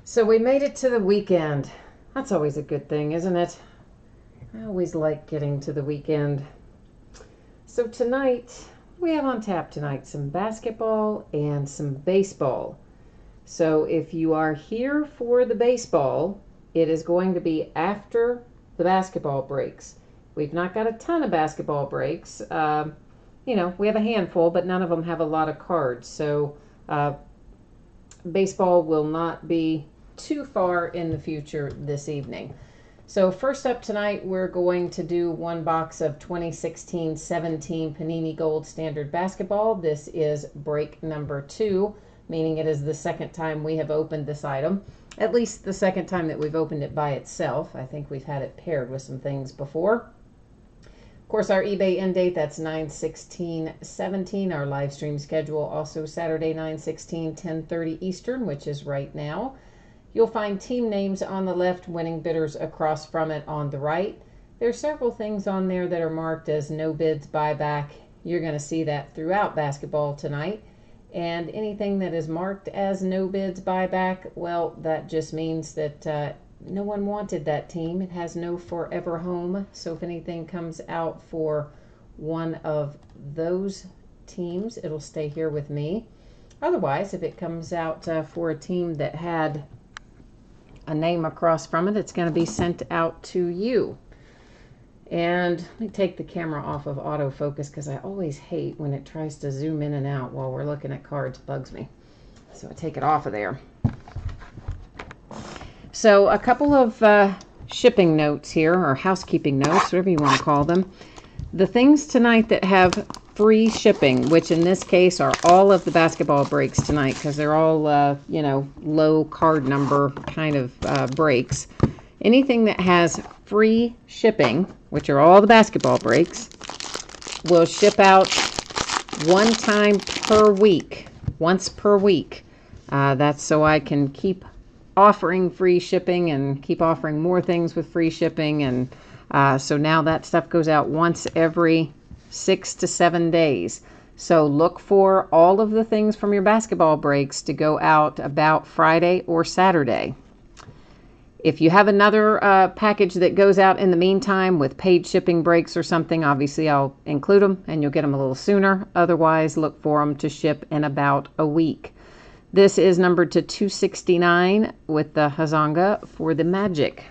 So we made it to the weekend. That's always a good thing, isn't it? I always like getting to the weekend. So tonight, we have on tap tonight some basketball and some baseball. So if you are here for the baseball, it is going to be after the basketball breaks. We've not got a ton of basketball breaks. We have a handful, but none of them have a lot of cards. So baseball will not be too far in the future this evening. So first up tonight, we're going to do one box of 2016-17 Panini Gold Standard Basketball. This is break number 2, meaning it is the second time we have opened this item. At least the second time that we've opened it by itself. I think we've had it paired with some things before. Of course, our eBay end date, that's 9/16/17. Our live stream schedule, also Saturday 9/16, 10:30 Eastern, which is right now. You'll find team names on the left, winning bidders across from it on the right. There's several things on there that are marked as no bids buyback. You're going to see that throughout basketball tonight. And anything that is marked as no bids buyback, well, that just means that no one wanted that team. It has no forever home. So if anything comes out for one of those teams, it'll stay here with me. Otherwise, if it comes out for a team that had a name across from it, it's going to be sent out to you. And let me take the camera off of autofocus because I always hate when it tries to zoom in and out while we're looking at cards. It bugs me. So I take it off of there. So a couple of shipping notes here, or housekeeping notes, whatever you want to call them. The things tonight that have free shipping, which in this case are all of the basketball breaks tonight because they're all, low card number kind of breaks. Anything that has free shipping, which are all the basketball breaks, will ship out one time per week, once per week. That's so I can keep offering free shipping and keep offering more things with free shipping. And so now that stuff goes out once every 6 to 7 days. So look for all of the things from your basketball breaks to go out about Friday or Saturday. If you have another package that goes out in the meantime with paid shipping breaks or something, obviously I'll include them and you'll get them a little sooner. Otherwise, look for them to ship in about a week. This is numbered to 269 with the Hazanga for the Magic.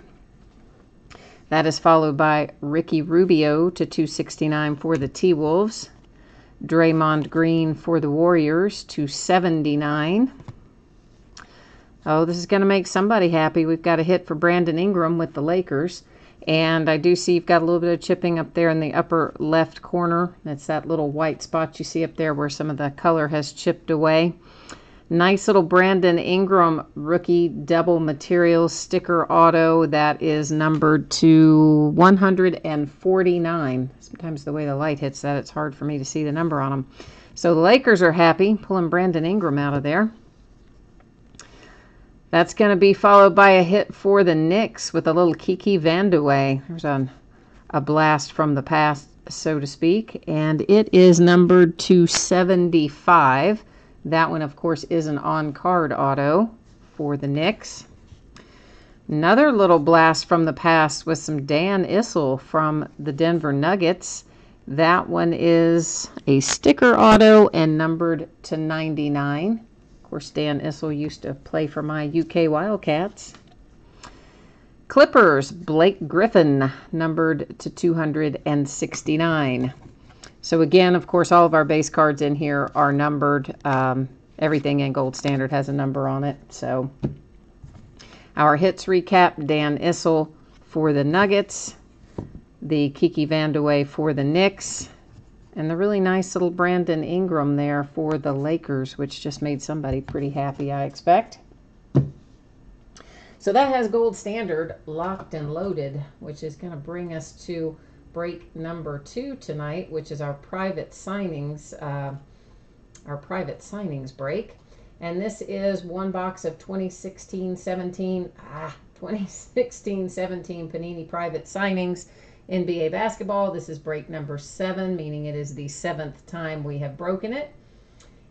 That is followed by Ricky Rubio to 269 for the T-Wolves. Draymond Green for the Warriors, 279. Oh, this is going to make somebody happy. We've got a hit for Brandon Ingram with the Lakers. And I do see you've got a little bit of chipping up there in the upper left corner. That's that little white spot you see up there where some of the color has chipped away. Nice little Brandon Ingram rookie double material sticker auto that is numbered to 149. Sometimes the way the light hits that, it's hard for me to see the number on them. So the Lakers are happy, pulling Brandon Ingram out of there. That's going to be followed by a hit for the Knicks with a little Kiki Vandeweghe. There's a blast from the past, so to speak. And it is numbered to 75. That one, of course, is an on-card auto for the Knicks. Another little blast from the past with some Dan Issel from the Denver Nuggets. That one is a sticker auto and numbered to 99. Of course, Dan Issel used to play for my UK Wildcats. Clippers, Blake Griffin, numbered to 269. So again, of course, all of our base cards in here are numbered. Everything in Gold Standard has a number on it. So our hits recap, Dan Issel for the Nuggets, the Kiki Vandeweghe for the Knicks, and the really nice little Brandon Ingram there for the Lakers, which just made somebody pretty happy, I expect. So that has Gold Standard locked and loaded, which is going to bring us to break number 2 tonight, which is our private signings break. And this is one box of 2016-17 Panini private signings NBA basketball. This is break number 7, meaning it is the 7th time we have broken it.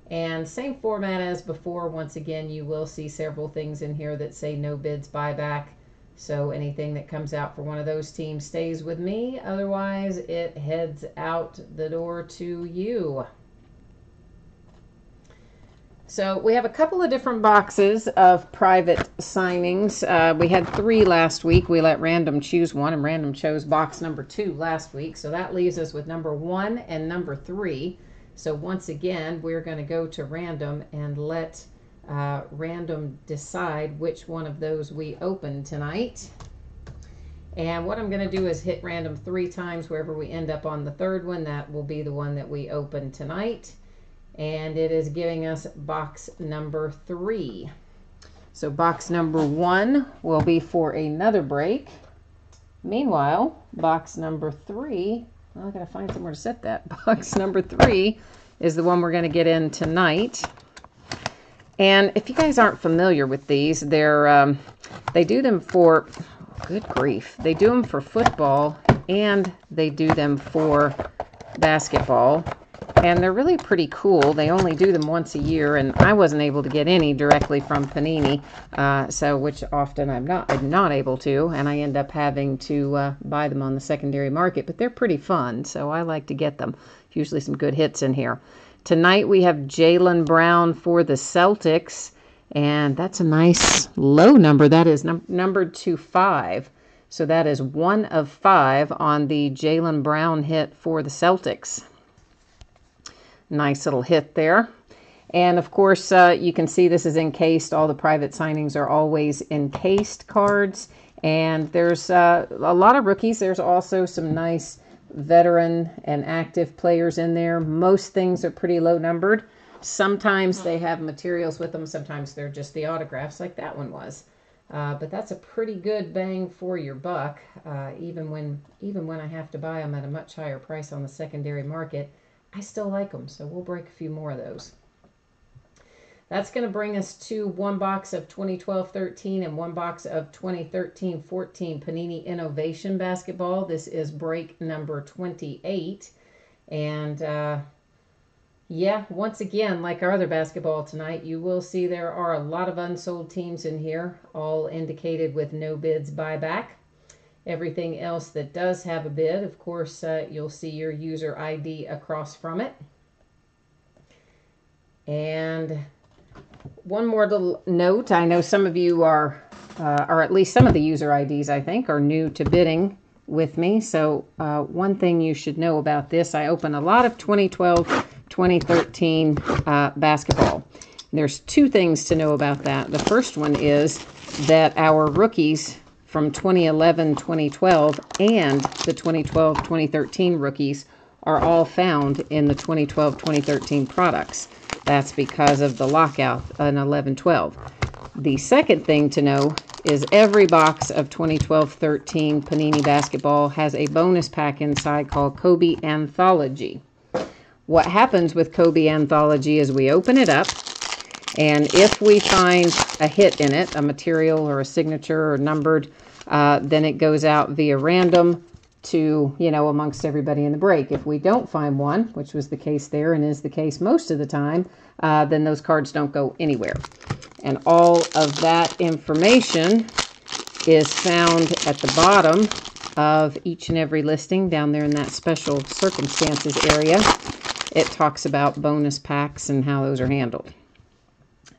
And same format as before. Once again, you will see several things in here that say no bids buyback. So anything that comes out for one of those teams stays with me. Otherwise, it heads out the door to you. So we have a couple of different boxes of private signings. We had 3 last week. We let random choose one, and random chose box number 2 last week. So that leaves us with number 1 and number 3. So once again, we're going to go to random and let random decide which one of those we open tonight. And what I'm going to do is hit random 3 times. Wherever we end up on the 3rd one, that will be the one that we open tonight. And it is giving us box number 3. So box number 1 will be for another break. Meanwhile, box number 3, well, I gotta find somewhere to set that. Box number 3 is the one we're going to get in tonight. And if you guys aren't familiar with these, they do them for, good grief, they do them for football and they do them for basketball. And they're really pretty cool. They only do them once a year, and I wasn't able to get any directly from Panini, which often I'm not able to, and I end up having to buy them on the secondary market. But they're pretty fun, so I like to get them. Usually some good hits in here. Tonight we have Jaylen Brown for the Celtics, and that's a nice low number. That is numbered to 5. So that is 1 of 5 on the Jaylen Brown hit for the Celtics. Nice little hit there. And of course, you can see this is encased. All the private signings are always encased cards. And there's a lot of rookies. There's also some nice veteran and active players in there. Most things are pretty low numbered. Sometimes they have materials with them. Sometimes they're just the autographs like that one was. But that's a pretty good bang for your buck. Even when I have to buy them at a much higher price on the secondary market, I still like them, so we'll break a few more of those. That's going to bring us to 1 box of 2012-13 and 1 box of 2013-14 Panini Innovation Basketball. This is break number 28. And yeah, once again, like our other basketball tonight, you will see there are a lot of unsold teams in here, all indicated with no bids buyback. Everything else that does have a bid, of course, you'll see your user ID across from it. And one more little note. I know some of you are, or at least some of the user IDs, I think, are new to bidding with me. So one thing you should know about this, I open a lot of 2012-2013 basketball. There's 2 things to know about that. The first one is that our rookies from 2011-2012 and the 2012-2013 rookies are all found in the 2012-2013 products. That's because of the lockout in 11-12. The second thing to know is every box of 2012-13 Panini Basketball has a bonus pack inside called Kobe Anthology. What happens with Kobe Anthology is we open it up, and if we find a hit in it, a material or a signature or numbered, then it goes out via random to, amongst everybody in the break. If we don't find one, which was the case there and is the case most of the time, then those cards don't go anywhere. And all of that information is found at the bottom of each and every listing down there in that special circumstances area. It talks about bonus packs and how those are handled.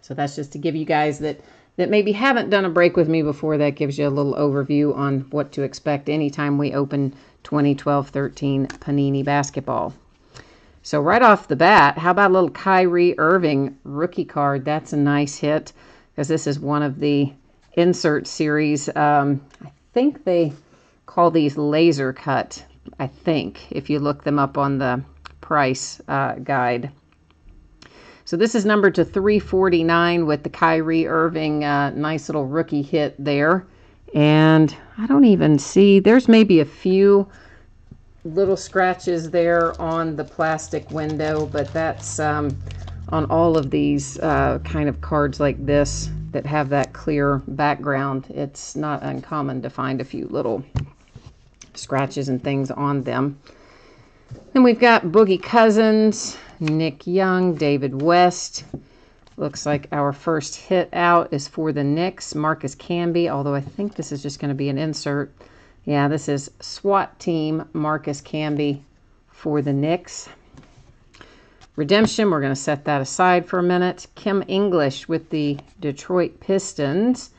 So that's just to give you guys that maybe haven't done a break with me before. That gives you a little overview on what to expect anytime we open 2012-13 Panini Basketball. So right off the bat, how about a little Kyrie Irving rookie card? That's a nice hit because this is one of the insert series. I think they call these laser cut, I think, if you look them up on the price guide. So this is numbered to 349 with the Kyrie Irving nice little rookie hit there. And I don't even see, there's maybe a few little scratches there on the plastic window, but that's on all of these kind of cards like this that have that clear background. It's not uncommon to find a few little scratches and things on them. Then we've got Boogie Cousins, Nick Young, David West. Looks like our first hit out is for the Knicks, Marcus Camby, although I think this is just going to be an insert. Yeah, this is SWAT team Marcus Camby for the Knicks. Redemption, we're going to set that aside for a minute. Kim English with the Detroit Pistons.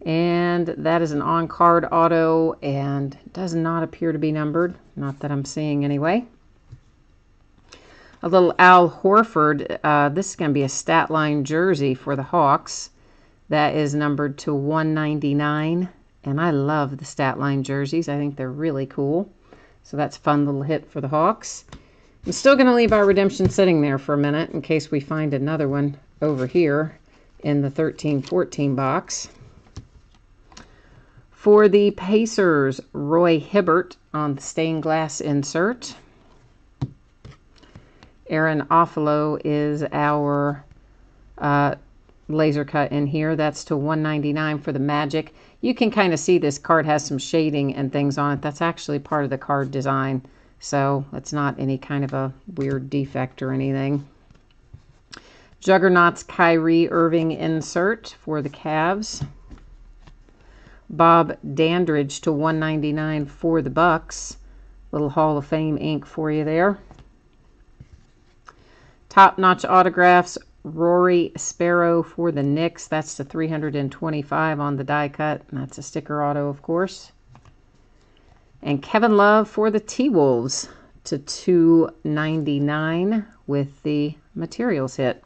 And that is an on-card auto and does not appear to be numbered. Not that I'm seeing anyway. A little Al Horford. This is going to be a stat line jersey for the Hawks. That is numbered to 199. And I love the stat line jerseys. I think they're really cool. So that's a fun little hit for the Hawks. I'm still going to leave our redemption sitting there for a minute in case we find another one over here in the 13-14 box. For the Pacers, Roy Hibbert on the stained glass insert. Aaron Offalo is our laser cut in here. That's to 199 for the Magic. You can kind of see this card has some shading and things on it. That's actually part of the card design. So it's not any kind of a weird defect or anything. Juggernauts Kyrie Irving insert for the Cavs. Bob Dandridge to 199 for the Bucks. Little Hall of Fame ink for you there. Top-notch autographs, Rory Sparrow for the Knicks. That's to 325 on the die cut. And that's a sticker auto, of course. And Kevin Love for the T-Wolves to 299 with the materials hit.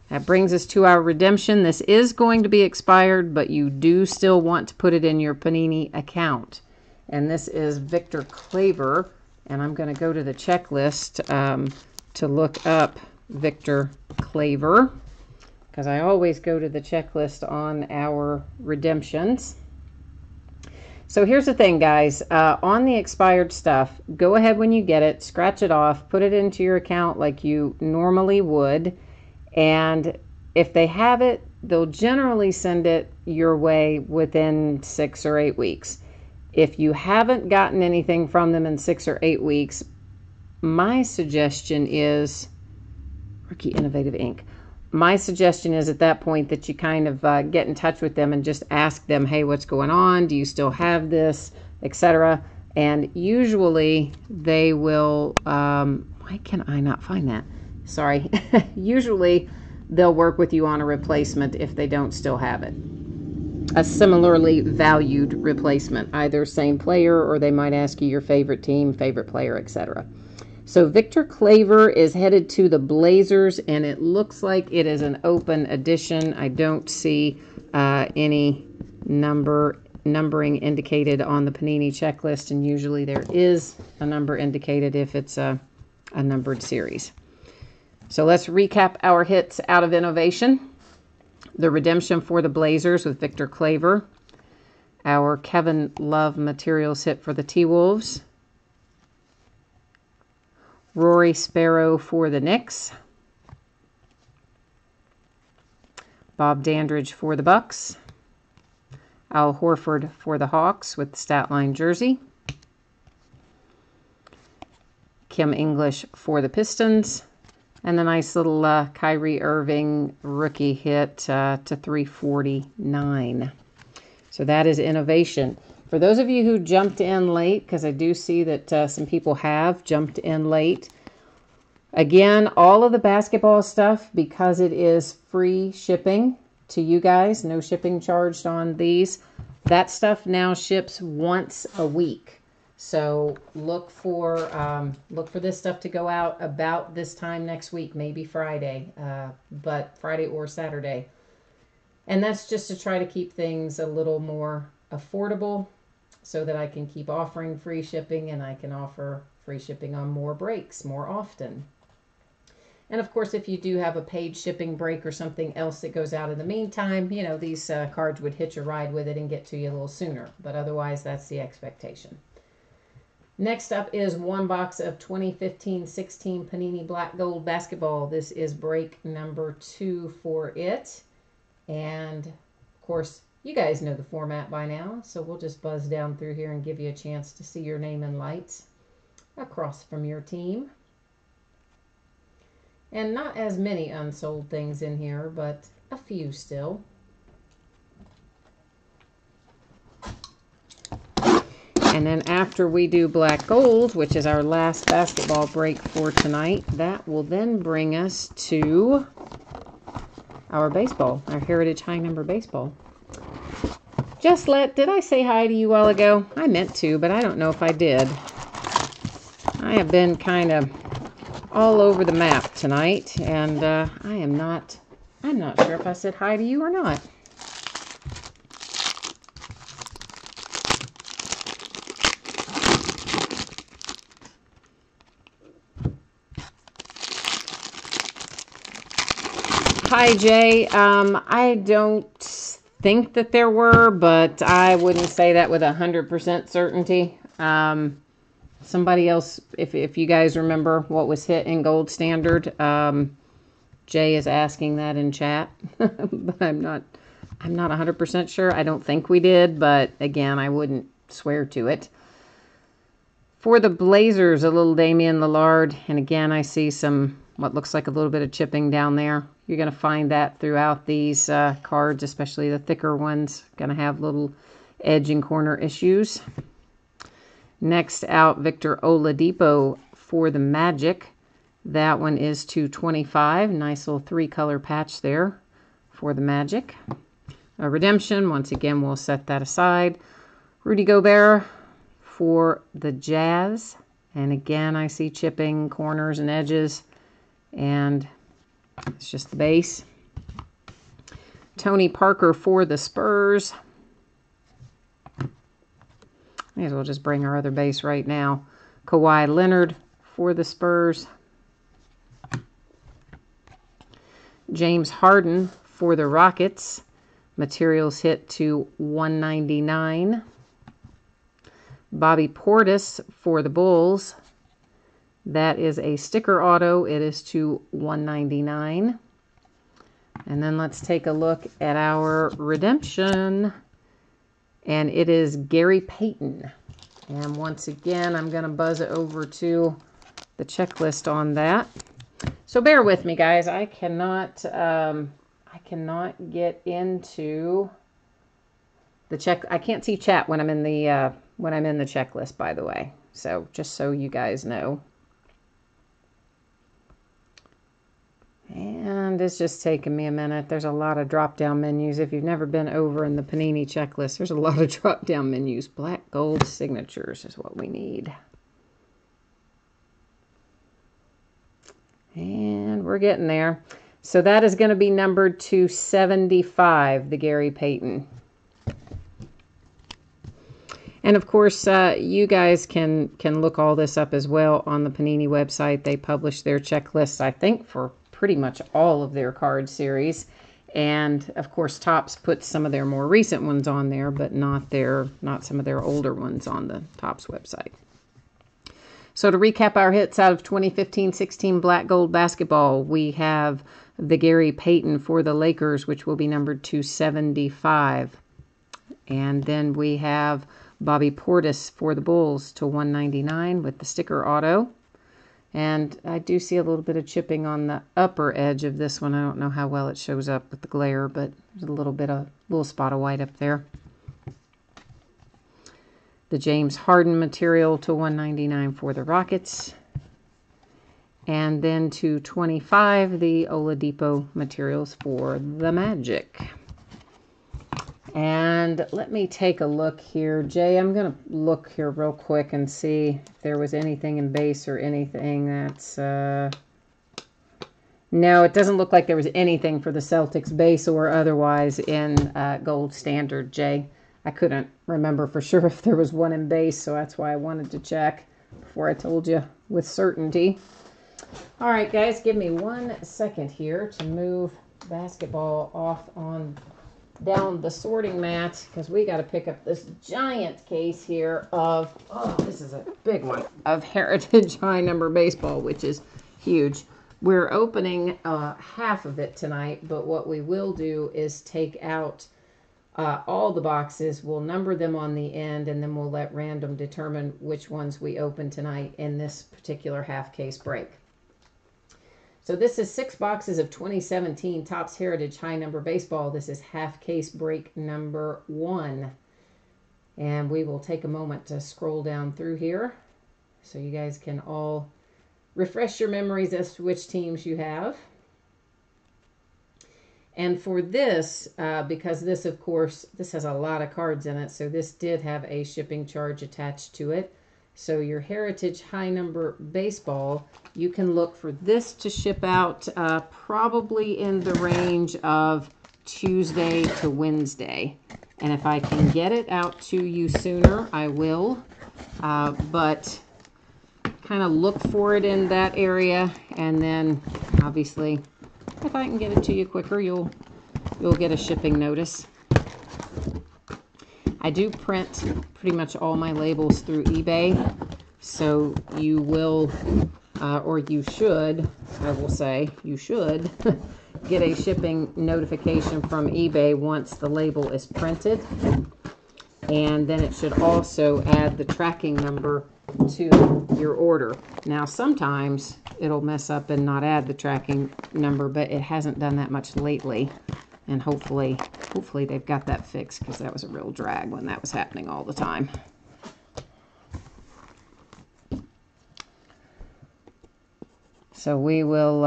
That brings us to our redemption. This is going to be expired, but you do still want to put it in your Panini account. And this is Victor Claver. And I'm going to go to the checklist to look up Victor Claver, because I always go to the checklist on our redemptions. So here's the thing, guys. On the expired stuff, go ahead when you get it, scratch it off, put it into your account like you normally would. And if they have it, they'll generally send it your way within 6 or 8 weeks. If you haven't gotten anything from them in 6 or 8 weeks, my suggestion is Rookie Innovative Ink. My suggestion is at that point that you kind of get in touch with them and just ask them, hey, what's going on? Do you still have this, etc.? And usually they will, why can I not find that? Sorry. Usually they'll work with you on a replacement if they don't still have it. A similarly valued replacement, either same player or they might ask you your favorite team, favorite player, etc. So Victor Claver is headed to the Blazers, and it looks like it is an open edition. I don't see any numbering indicated on the Panini checklist, and usually there is a number indicated if it's a numbered series. So let's recap our hits out of Innovation. The redemption for the Blazers with Victor Claver. Our Kevin Love materials hit for the T-Wolves. Rory Sparrow for the Knicks. Bob Dandridge for the Bucks. Al Horford for the Hawks with the stat line jersey. Kim English for the Pistons. And the nice little Kyrie Irving rookie hit to 349. So that is Innovation. For those of you who jumped in late, because I do see that some people have jumped in late, again, all of the basketball stuff, because it is free shipping to you guys, no shipping charged on these, that stuff now ships once a week. So look for this stuff to go out about this time next week, maybe Friday, but Friday or Saturday. And that's just to try to keep things a little more affordable so that I can keep offering free shipping and I can offer free shipping on more breaks more often. And of course, if you do have a paid shipping break or something else that goes out in the meantime, you know, these cards would hitch a ride with it and get to you a little sooner. But otherwise, that's the expectation. Next up is one box of 2015-16 Panini Black Gold Basketball. This is break number 2 for it. And, of course, you guys know the format by now, so we'll just buzz down through here and give you a chance to see your name in lights across from your team. And not as many unsold things in here, but a few still. And then after we do black gold, which is our last basketball break for tonight, that will then bring us to our baseball, our Heritage High Number baseball. Did I say hi to you a while ago? I meant to, but I don't know if I did. I have been kind of all over the map tonight, and I'm not sure if I said hi to you or not. Hi, Jay. I don't think that there were, but I wouldn't say that with 100% certainty. Somebody else, if you guys remember what was hit in gold standard, Jay is asking that in chat, but I'm not 100% sure. I don't think we did, but again, I wouldn't swear to it. For the Blazers, a little Damian Lillard, and again, I see what looks like a little bit of chipping down there. You're going to find that throughout these cards, especially the thicker ones. Going to have little edge and corner issues. Next out, Victor Oladipo for the Magic. That one is $225. Nice little 3-color patch there for the Magic. A redemption, once again, we'll set that aside. Rudy Gobert for the Jazz. And again, I see chipping, corners, and edges. And it's just the base. Tony Parker for the Spurs. May as well just bring our other base right now. Kawhi Leonard for the Spurs. James Harden for the Rockets. Materials hit to $199. Bobby Portis for the Bulls. That is a sticker auto. It is to $199. And then let's take a look at our redemption. And it is Gary Payton. And once again, I'm going to buzz it over to the checklist on that. So bear with me, guys. I cannot get into the check. I can't see chat when I'm in the checklist, by the way. So just so you guys know. And it's just taking me a minute. There's a lot of drop-down menus. If you've never been over in the Panini checklist, there's a lot of drop-down menus. Black gold signatures is what we need. And we're getting there. So that is going to be numbered to 75, the Gary Payton. And of course, you guys can look all this up as well on the Panini website. They publish their checklists, I think, for pretty much all of their card series. And of course, Topps puts some of their more recent ones on there, but not some of their older ones on the Topps website. So to recap our hits out of 2015-16 Black Gold Basketball, we have the Gary Payton for the Lakers, which will be numbered to 75. And then we have Bobby Portis for the Bulls to 199 with the sticker auto. And I do see a little bit of chipping on the upper edge of this one. I don't know how well it shows up with the glare, but there's a little spot of white up there. The James Harden material to 199 for the Rockets. And then to 25, the Oladipo materials for the Magic. And let me take a look here. Jay, I'm going to look here real quick and see if there was anything in base or anything that's... No, it doesn't look like there was anything for the Celtics base or otherwise in gold standard, Jay. I couldn't remember for sure if there was one in base, so that's why I wanted to check before I told you with certainty. All right, guys, give me 1 second here to move basketball off on down the sorting mat because we got to pick up this giant case here of, this is a big one, of Heritage High Number Baseball, which is huge. We're opening half of it tonight, but what we will do is take out all the boxes. We'll number them on the end, and then we'll let random determine which ones we open tonight in this particular half case break. So this is 6 boxes of 2017 Topps Heritage High Number Baseball. This is half case break number 1. And we will take a moment to scroll down through here so you guys can all refresh your memories as to which teams you have. And for this, because this, of course, this has a lot of cards in it, so this did have a shipping charge attached to it. So your Heritage High Number Baseball, you can look for this to ship out probably in the range of Tuesday to Wednesday. And if I can get it out to you sooner, I will. But kind of look for it in that area, and then obviously if I can get it to you quicker, you'll get a shipping notice. I do print pretty much all my labels through eBay, so you will, or you should, I will say, you should get a shipping notification from eBay once the label is printed. And then it should also add the tracking number to your order. Now, sometimes it'll mess up and not add the tracking number, but it hasn't done that much lately. And hopefully they've got that fixed, because that was a real drag when that was happening all the time. So we will,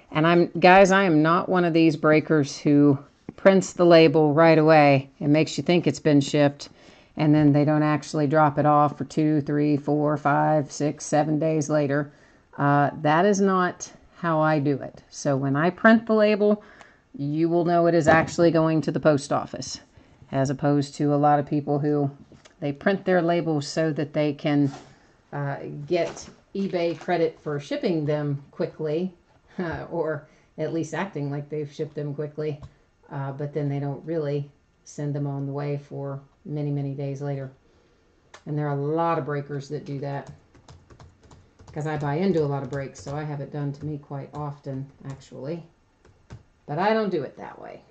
and I am not one of these breakers who prints the label right away and makes you think it's been shipped, and then they don't actually drop it off for 2, 3, 4, 5, 6, 7 days later. That is not how I do it. So when I print the label, you will know it is actually going to the post office, as opposed to a lot of people who they print their labels so that they can get eBay credit for shipping them quickly, or at least acting like they've shipped them quickly, but then they don't really send them on the way for many, many days later. And there are a lot of breakers that do that, because I buy into a lot of breaks, so I have it done to me quite often, actually. But I don't do it that way.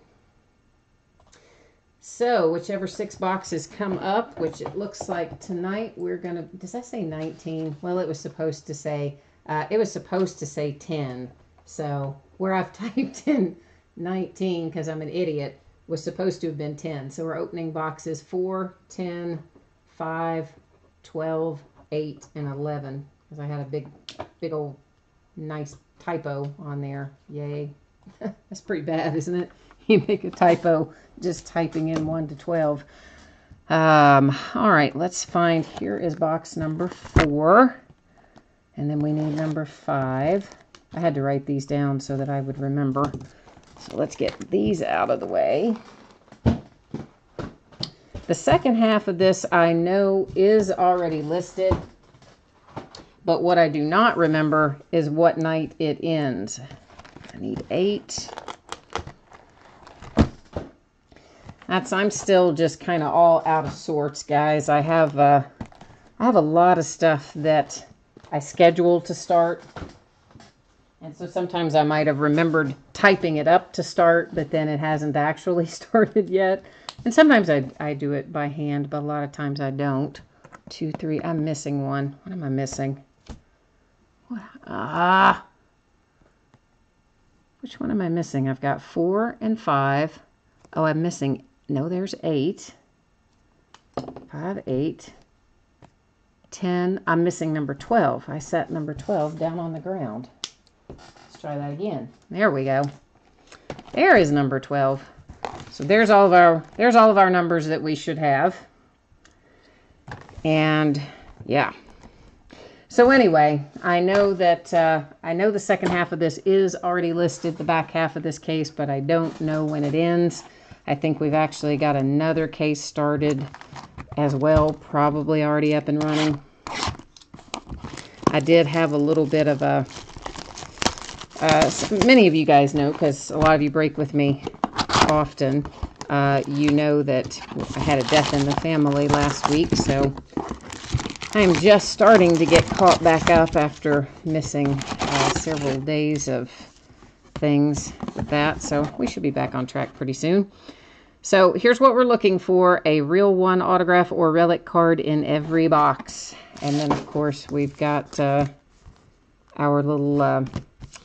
So whichever 6 boxes come up, which it looks like tonight we're going to, does that say 19? Well, it was supposed to say 10. So where I've typed in 19 because I'm an idiot, was supposed to have been 10. So we're opening boxes 4, 10, 5, 12, 8, and 11. Because I had a big old nice typo on there. Yay. That's pretty bad, isn't it? You make a typo just typing in 1 to 12. All right, let's find, here is box number 4. And then we need number 5. I had to write these down so that I would remember. So let's get these out of the way. The second half of this I know is already listed, but what I do not remember is what night it ends. I need 8. I'm still just kind of all out of sorts, guys. I have a lot of stuff that I scheduled to start. And so sometimes I might have remembered typing it up to start, but then it hasn't actually started yet. And sometimes I do it by hand, but a lot of times I don't. 2, 3, I'm missing one. What am I missing? What? Which one am I missing? I've got 4 and 5. Oh, I'm missing, no, there's 8. 5, 8. 10. I'm missing number 12. I set number 12 down on the ground. Let's try that again. There we go. There is number 12. So there's all of our numbers that we should have. And yeah. So anyway, I know that the second half of this is already listed, the back half of this case, but I don't know when it ends. I think we've actually got another case started as well, probably already up and running. I did have a little bit of a, many of you guys know, because a lot of you break with me often, you know that I had a death in the family last week, so I'm just starting to get caught back up after missing several days of things with that. So we should be back on track pretty soon. So here's what we're looking for: a Real One autograph or relic card in every box. And then, of course, we've got our little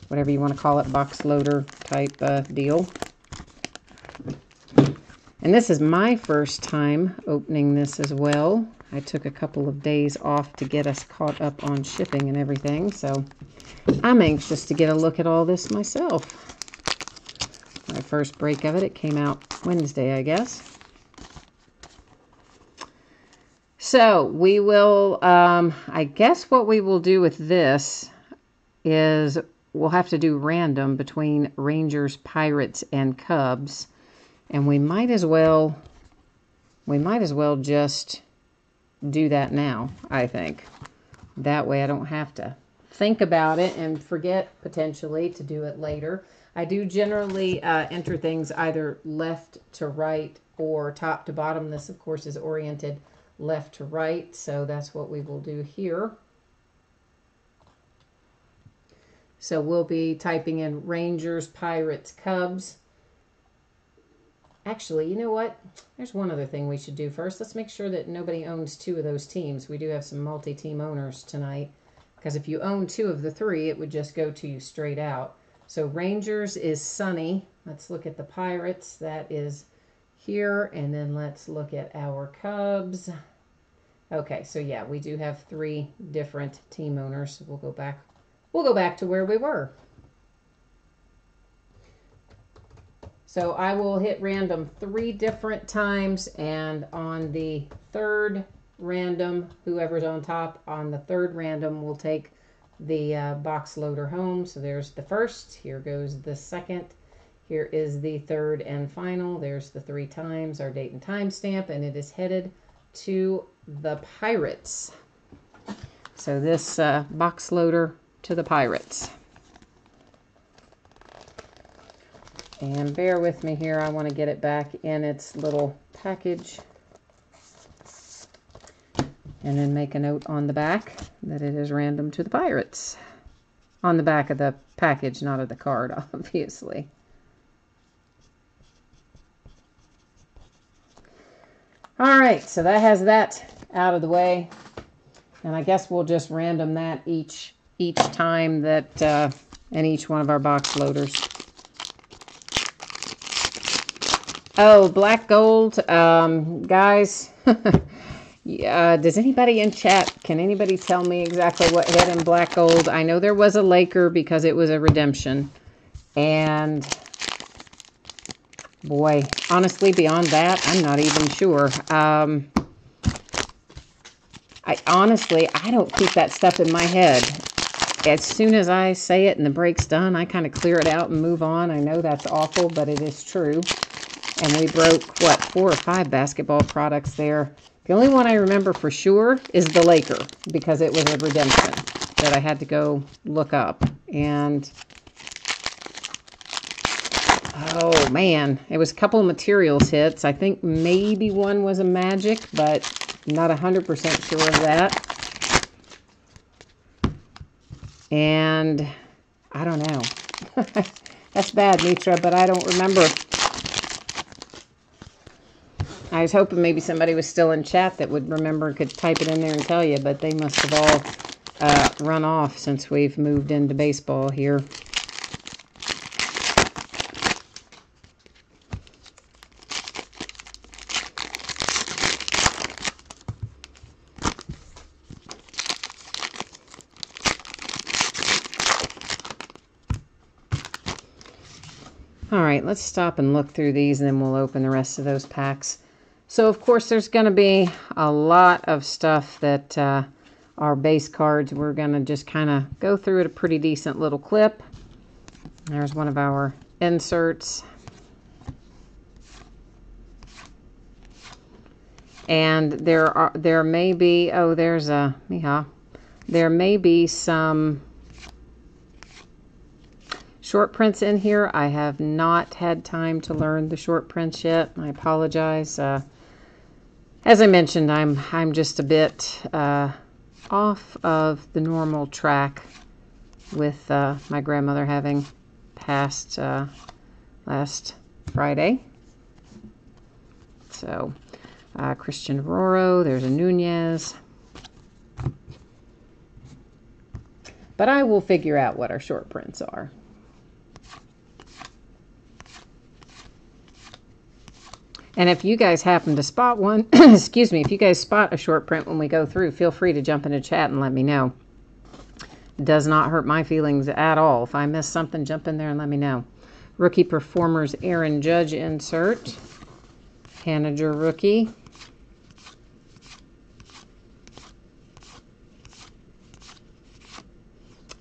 whatever you want to call it, box loader type deal. And this is my first time opening this as well. I took a couple of days off to get us caught up on shipping and everything, so I'm anxious to get a look at all this myself. My first break of it, it came out Wednesday, I guess. So we will, I guess what we will do with this is we'll have to do random between Rangers, Pirates, and Cubs. And we might as well just do that now, I think. That way I don't have to think about it and forget potentially to do it later. I do generally enter things either left to right or top to bottom. This, of course, is oriented left to right, so that's what we will do here. So we'll be typing in Rangers, Pirates, Cubs. Actually, you know what? There's one other thing we should do first. Let's make sure that nobody owns two of those teams. We do have some multi-team owners tonight, because if you own two of the three, it would just go to you straight out. So Rangers is Sunny. Let's look at the Pirates. That is here. And then let's look at our Cubs. Okay, so yeah, we do have three different team owners. We'll go back to where we were. So I will hit random 3 different times, and on the third random, whoever's on top on the third random will take the box loader home. So there's the first, here goes the second, here is the third and final. There's the 3 times, our date and time stamp, and it is headed to the Pirates. So this box loader to the Pirates. And bear with me here, I want to get it back in its little package. And then make a note on the back that it is random to the Pirates. On the back of the package, not of the card, obviously. All right, so that has that out of the way. And I guess we'll just random that each time that in each one of our box loaders. Oh, black gold, guys. Does anybody in chat, can anybody tell me exactly what hit in black gold? I know there was a Laker because it was a redemption. And boy, honestly, beyond that, I'm not even sure. I don't keep that stuff in my head. As soon as I say it and the break's done, I kind of clear it out and move on. I know that's awful, but it is true. And we broke, what, 4 or 5 basketball products there. The only one I remember for sure is the Laker, because it was a redemption that I had to go look up. And, oh man, it was a couple of materials hits. I think maybe one was a Magic, but not 100% sure of that. And I don't know. That's bad, Mitra, but I don't remember. I was hoping maybe somebody was still in chat that would remember and could type it in there and tell you, but they must have all run off since we've moved into baseball here. All right, let's stop and look through these, and then we'll open the rest of those packs. So, of course, there's going to be a lot of stuff that are base cards. We're going to just kind of go through at a pretty decent little clip. There's one of our inserts. And there may be, oh, there's a, yeah, there may be some short prints in here. I have not had time to learn the short prints yet. I apologize. As I mentioned, I'm just a bit off of the normal track with my grandmother having passed last Friday. So, Christian Roro, there's a Nunez. But I will figure out what our short prints are. And if you guys happen to spot one, excuse me, if you guys spot a short print when we go through, feel free to jump into chat and let me know. It does not hurt my feelings at all. If I miss something, jump in there and let me know. Rookie Performers Aaron Judge insert. Haniger rookie.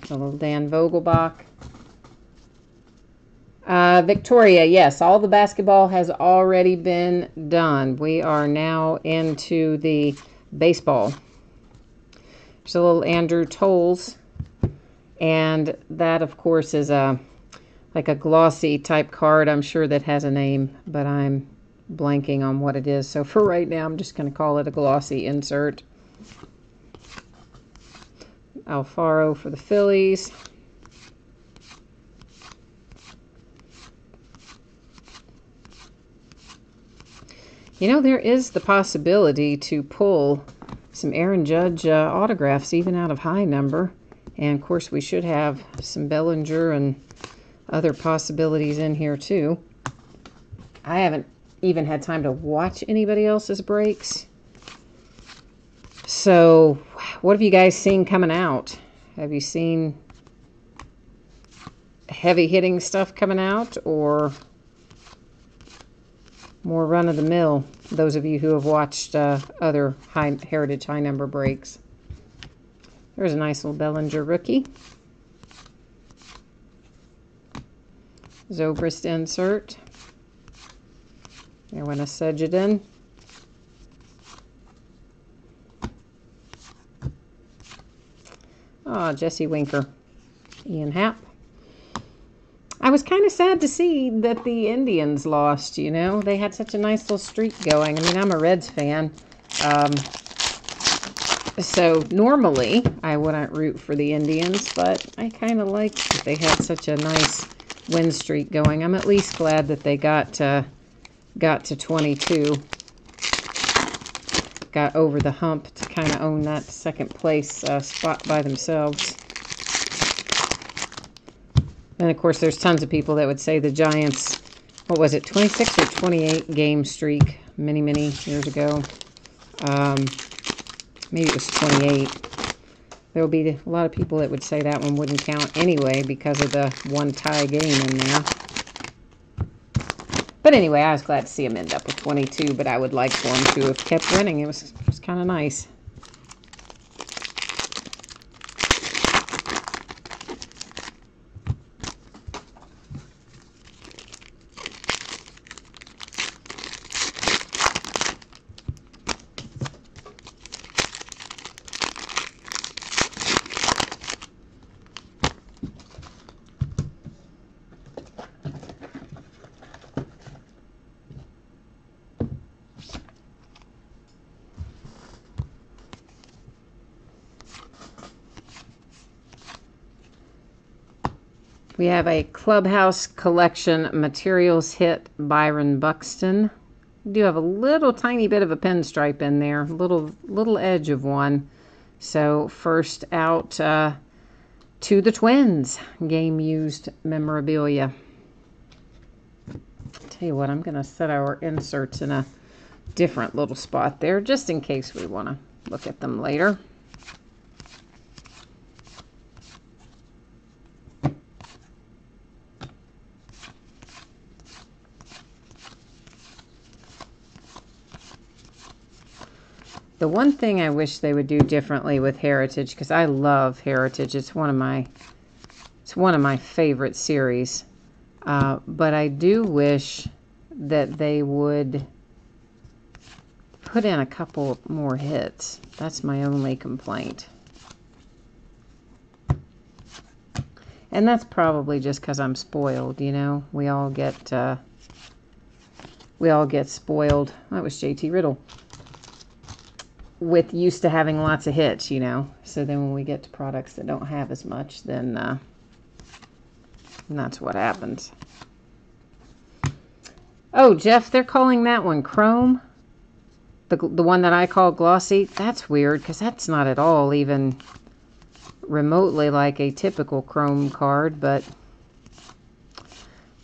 A little Dan Vogelbach. Victoria, yes, all the basketball has already been done. We are now into the baseball. There's a little Andrew Tolles, and that, of course, is like a glossy type card. I'm sure that has a name, but I'm blanking on what it is. So for right now, I'm just going to call it a glossy insert. Alfaro for the Phillies. You know, there is the possibility to pull some Aaron Judge autographs, even out of high number. And, of course, we should have some Bellinger and other possibilities in here, too. I haven't even had time to watch anybody else's breaks. So, what have you guys seen coming out? Have you seen heavy-hitting stuff coming out, or more run-of-the-mill, those of you who have watched other Heritage high number breaks? There's a nice little Bellinger rookie. Zobrist insert. There went a Sejadin. Oh, Jesse Winker. Ian Happ. I was kind of sad to see that the Indians lost, you know. They had such a nice little streak going. I mean, I'm a Reds fan. So normally I wouldn't root for the Indians, but I kind of liked that they had such a nice win streak going. I'm at least glad that they got to 22. Got over the hump to kind of own that second place spot by themselves. And, of course, there's tons of people that would say the Giants, what was it, 26 or 28 game streak many, many years ago. Maybe it was 28. There will be a lot of people that would say that one wouldn't count anyway because of the one tie game in there. But anyway, I was glad to see him end up with 22, but I would like for him to have kept winning. It was kind of nice. We have a Clubhouse Collection Materials hit, Byron Buxton. We do have a little tiny bit of a pinstripe in there, little edge of one. So first out to the Twins, game used memorabilia. Tell you what, I'm going to set our inserts in a different little spot there, just in case we want to look at them later. The one thing I wish they would do differently with Heritage, because I love Heritage, it's one of my favorite series, but I do wish that they would put in a couple more hits. That's my only complaint. And that's probably just because I'm spoiled, you know. We all get spoiled. That was JT Riddle. With used to having lots of hits, you know. So then when we get to products that don't have as much, then that's what happens. Oh, Jeff, they're calling that one Chrome. The one that I call glossy. That's weird, because that's not at all even remotely like a typical Chrome card, but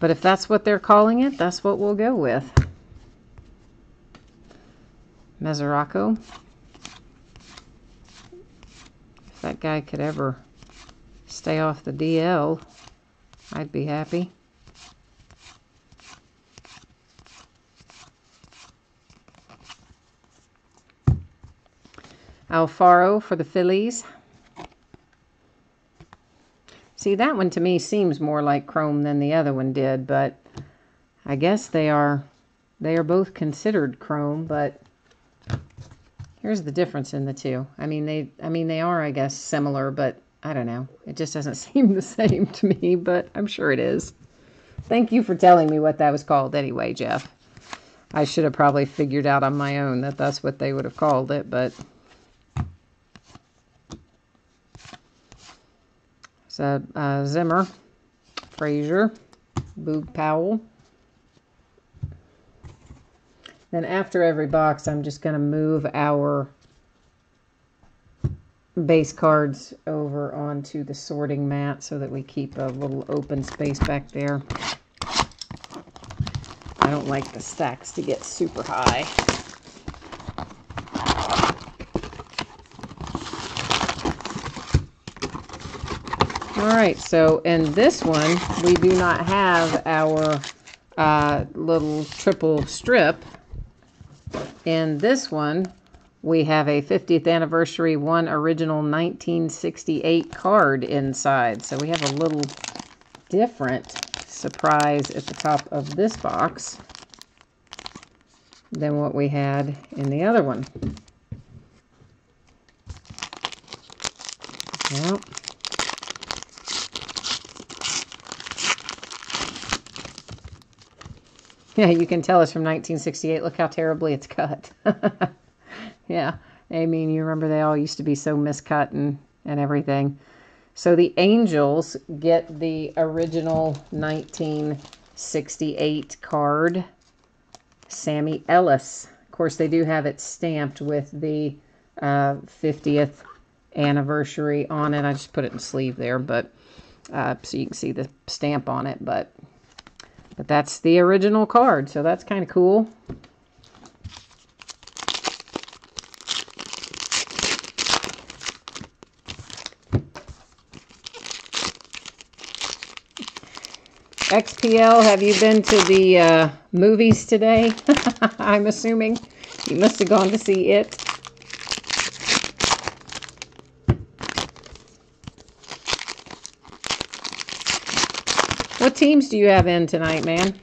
if that's what they're calling it, that's what we'll go with. Mesoraco. If that guy could ever stay off the DL, I'd be happy. Alfaro for the Phillies. See, that one to me seems more like Chrome than the other one did, but I guess they are both considered Chrome, but here's the difference in the two. I mean they are, I guess, similar, but I don't know. It just doesn't seem the same to me, but I'm sure it is. Thank you for telling me what that was called anyway, Jeff. I should have probably figured out on my own that that's what they would have called it, but so Zimmer, Frazier, Boog Powell. Then after every box, I'm just going to move our base cards over onto the sorting mat so that we keep a little open space back there. I don't like the stacks to get super high. Alright, so in this one, we do not have our little triple strip. In this one, we have a 50th anniversary one original 1968 card inside. So we have a little different surprise at the top of this box than what we had in the other one. Yep. Yeah, you can tell it's from 1968. Look how terribly it's cut. Yeah, I mean, you remember they all used to be so miscut and everything. So the Angels get the original 1968 card, Sammy Ellis. Of course, they do have it stamped with the 50th anniversary on it. I just put it in sleeve there, but so you can see the stamp on it, but that's the original card, so that's kind of cool. XPL, have you been to the movies today? I'm assuming you must have gone to see it. What teams do you have in tonight, man?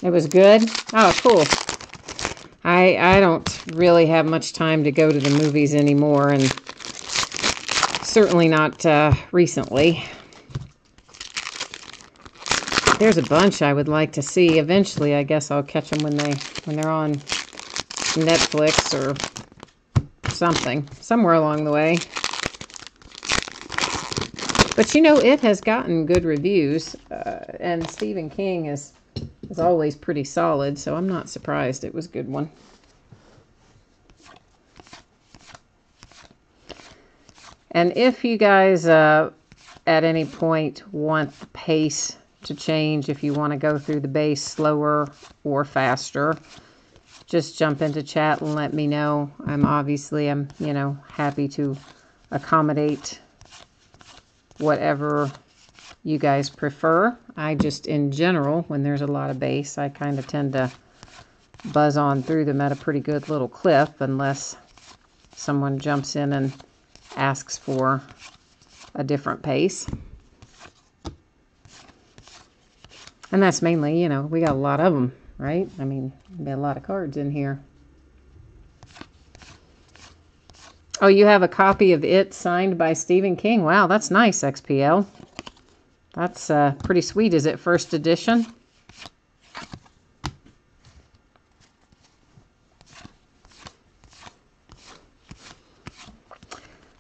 It was good? Oh, cool. I don't really have much time to go to the movies anymore, and certainly not recently. There's a bunch I would like to see. Eventually, I guess I'll catch them when they're on Netflix or something, somewhere along the way. But you know, it has gotten good reviews, and Stephen King is always pretty solid, so I'm not surprised it was a good one. And if you guys at any point want the pace to change, if you want to go through the base slower or faster, just jump into chat and let me know. I'm happy to accommodate whatever you guys prefer. I just, in general, when there's a lot of base, I kind of tend to buzz on through them at a pretty good little clip, unless someone jumps in and asks for a different pace. And that's mainly, we got a lot of them, right? I mean, we got a lot of cards in here. Oh, you have a copy of It signed by Stephen King. Wow, that's nice, XPL. That's pretty sweet. Is it first edition?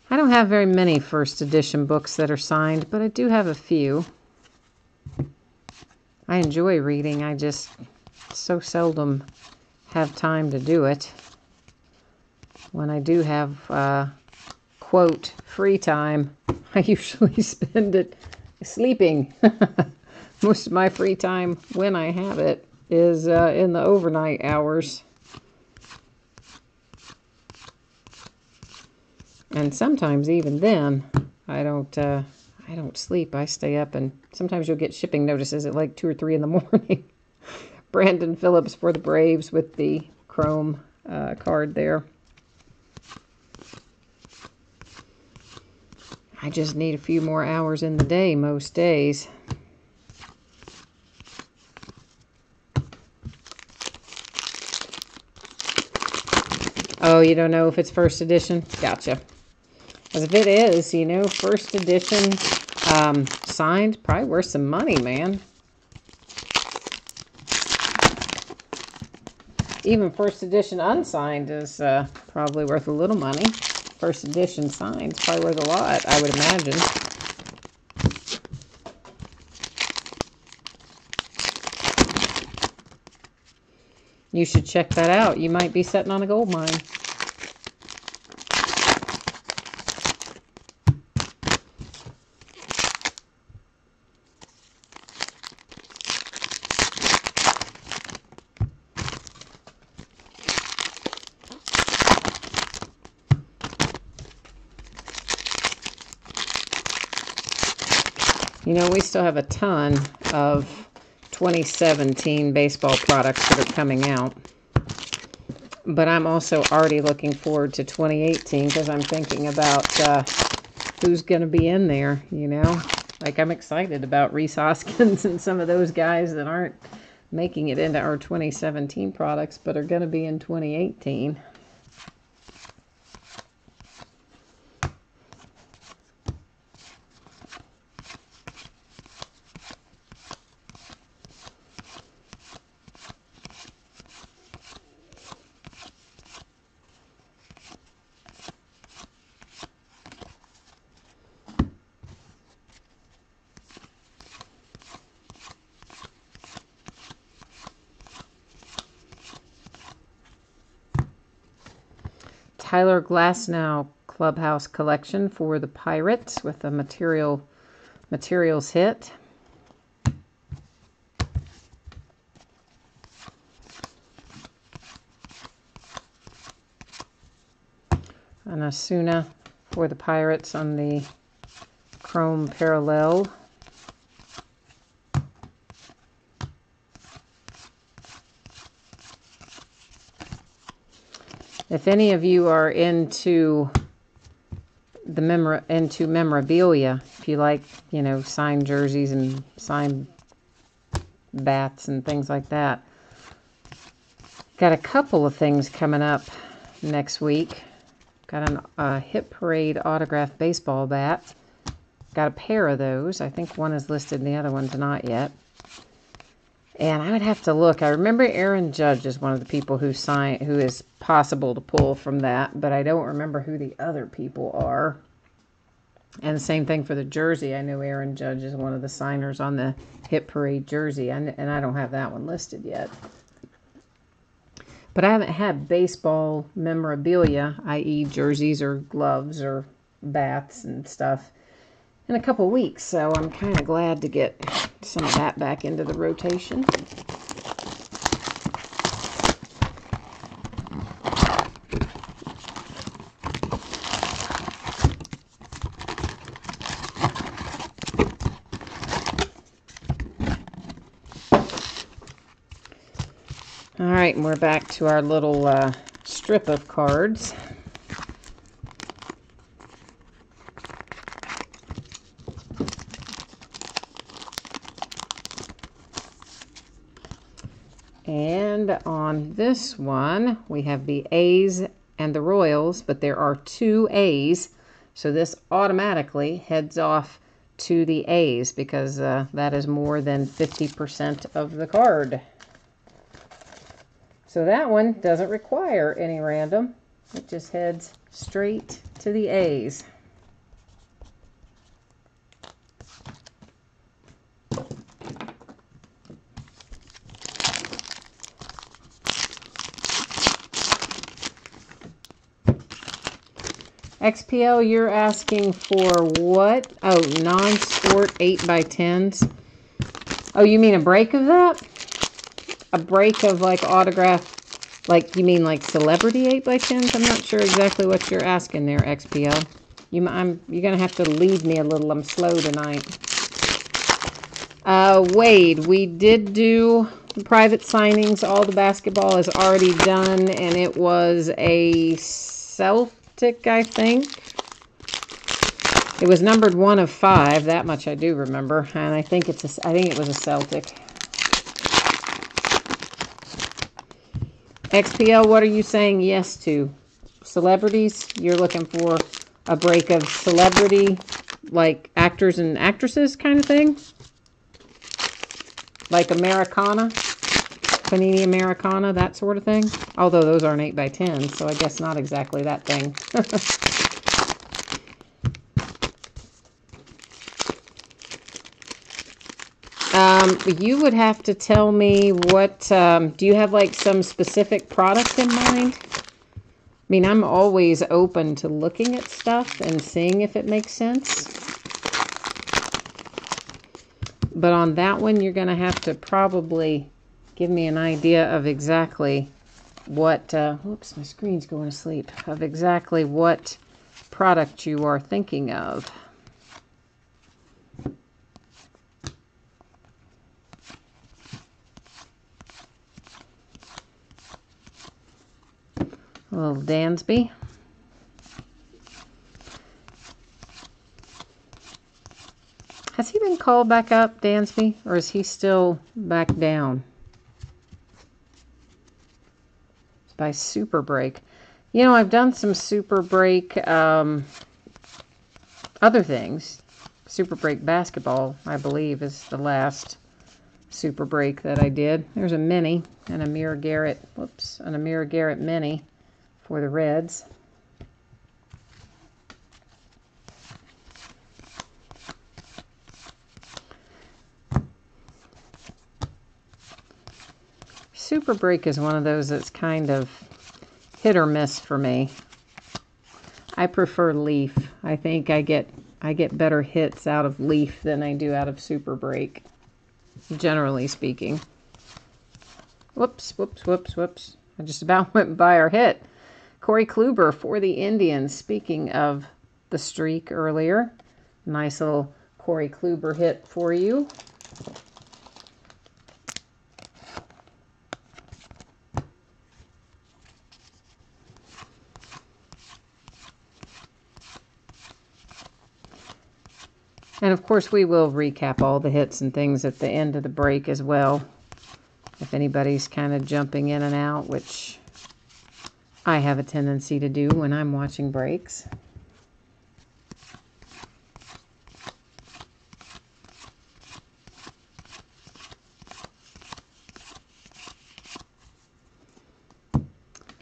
I don't have very many first edition books that are signed, but I do have a few. I enjoy reading. I just so seldom have time to do it. When I do have, quote, free time, I usually spend it sleeping. Most of my free time, when I have it, is in the overnight hours. And sometimes even then, I don't sleep. I stay up, and sometimes you'll get shipping notices at like 2 or 3 in the morning. Brandon Phillips for the Braves with the chrome card there. I just need a few more hours in the day most days. Oh, you don't know if it's first edition? Gotcha. Because if it is, you know, first edition signed, probably worth some money, man. Even first edition unsigned is probably worth a little money. First edition signed is probably worth a lot, I would imagine. You should check that out. You might be sitting on a gold mine. You know, we still have a ton of 2017 baseball products that are coming out. But I'm also already looking forward to 2018 because I'm thinking about who's going to be in there, you know. Like, I'm excited about Rhys Hoskins and some of those guys that aren't making it into our 2017 products but are going to be in 2018. Tyler Glasnow Clubhouse Collection for the Pirates with a materials hit. An Asuna for the Pirates on the chrome parallel. If any of you are into memorabilia, if you like, you know, signed jerseys and signed bats and things like that, got a couple of things coming up next week. Got a Hit Parade autographed baseball bat. Got a pair of those. I think one is listed and the other one's not yet. And I would have to look. I remember Aaron Judge is one of the people who is possible to pull from that, but I don't remember who the other people are. And the same thing for the jersey. I know Aaron Judge is one of the signers on the Hit Parade jersey, and I don't have that one listed yet. But I haven't had baseball memorabilia, i.e. jerseys or gloves or bats and stuff, in a couple weeks, so I'm kind of glad to get some of that back into the rotation. All right, and we're back to our little strip of cards. And on this one, we have the A's and the Royals, but there are 2 A's, so this automatically heads off to the A's because that is more than 50% of the card. So that one doesn't require any random. It just heads straight to the A's. XPL, you're asking for what? Oh, non-sport 8x10s. Oh, you mean a break of that? A break of like autograph, like you mean like celebrity 8x10s? I'm not sure exactly what you're asking there, XPL. You're gonna have to lead me a little. I'm slow tonight. Wade, we did do private signings. All the basketball is already done, and it was a Celtic, I think. It was numbered 1 of 5. That much I do remember, and I think it was a Celtic. XPL, what are you saying yes to? Celebrities? You're looking for a break of celebrity, like actors and actresses kind of thing? Like Americana? Panini Americana, that sort of thing? Although those aren't 8x10, so I guess not exactly that thing. You would have to tell me what, do you have like some specific product in mind? I mean, I'm always open to looking at stuff and seeing if it makes sense. But on that one, you're going to have to probably give me an idea of exactly what, whoops, my screen's going to sleep, of exactly what product you are thinking of. A little Dansby. Has he been called back up, Dansby, or is he still back down? It's by Super Break. You know, I've done some Super Break other things. Super Break basketball, I believe, is the last Super Break that I did. There's a mini, and a Amir Garrett, whoops, an Amir Garrett mini for the Reds. Super Break is one of those that's kind of hit or miss for me. I prefer Leaf. I think I get better hits out of Leaf than I do out of Super Break, generally speaking. Whoops, whoops, whoops, whoops. I just about went by our hit. Corey Kluber for the Indians. Speaking of the streak earlier, nice little Corey Kluber hit for you. And of course, we will recap all the hits and things at the end of the break as well. If anybody's kind of jumping in and out, which I have a tendency to do when I'm watching breaks.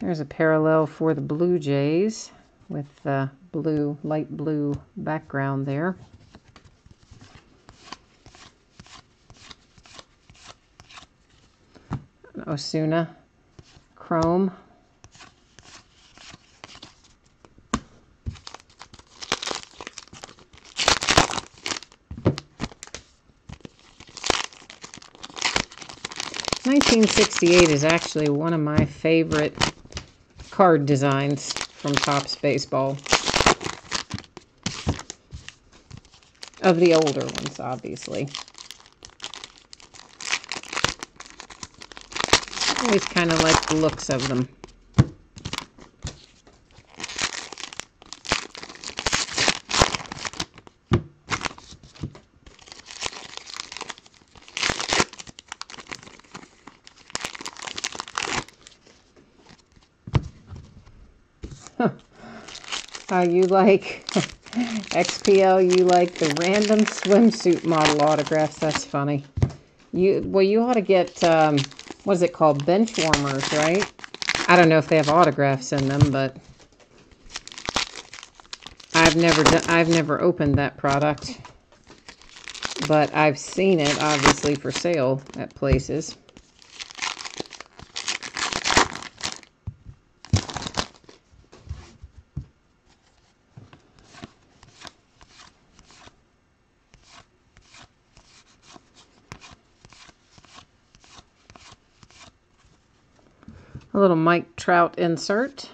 There's a parallel for the Blue Jays with the blue, light blue background there. Osuna Chrome. (1968) is actually one of my favorite card designs from Topps Baseball. Of the older ones, obviously. I always kind of like the looks of them. How you like XPL? You like the random swimsuit model autographs? That's funny. You ought to get what is it called? Bench warmers, right? I don't know if they have autographs in them, but I've never opened that product, but I've seen it obviously for sale at places. A little Mike Trout insert.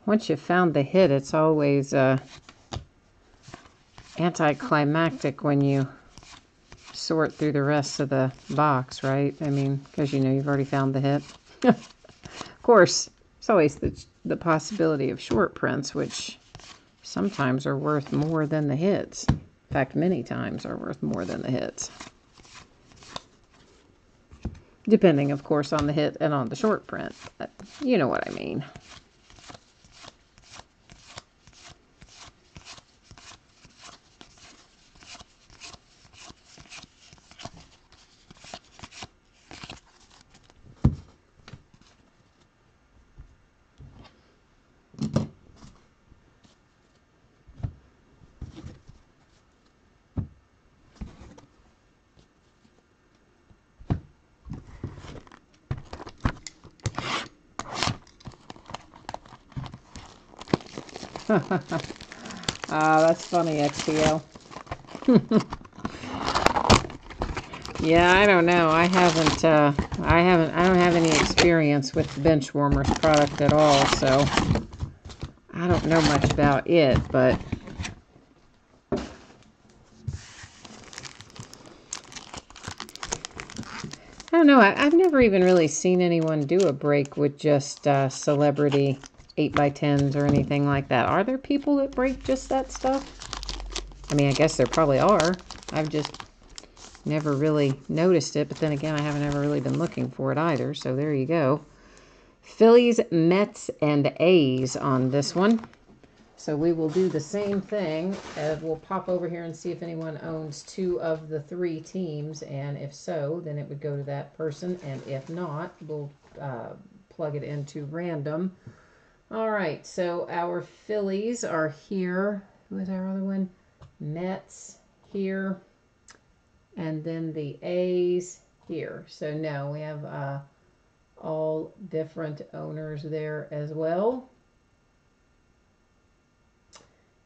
Once you've found the hit, it's always anticlimactic when you sort through the rest of the box, right? I mean, because you know you've already found the hit. Of course, there's always the possibility of short prints, which sometimes are worth more than the hits. In fact, many times are worth more than the hits. Depending, of course, on the hit and on the short print. But you know what I mean. That's funny, XPL. Yeah, I don't know. I don't have any experience with the Benchwarmers product at all, so I don't know much about it, but I don't know. I've never even really seen anyone do a break with just celebrity 8x10s or anything like that. Are there people that break just that stuff? I mean, I guess there probably are. I've just never really noticed it, but then again, I haven't ever really been looking for it either, so there you go. Phillies, Mets, and A's on this one. So we will do the same thing. We'll pop over here and see if anyone owns 2 of the 3 teams, and if so, then it would go to that person, and if not, we'll plug it into random. All right, so our Phillies are here. Who is our other one? Mets here. And then the A's here. So no, we have all different owners there as well.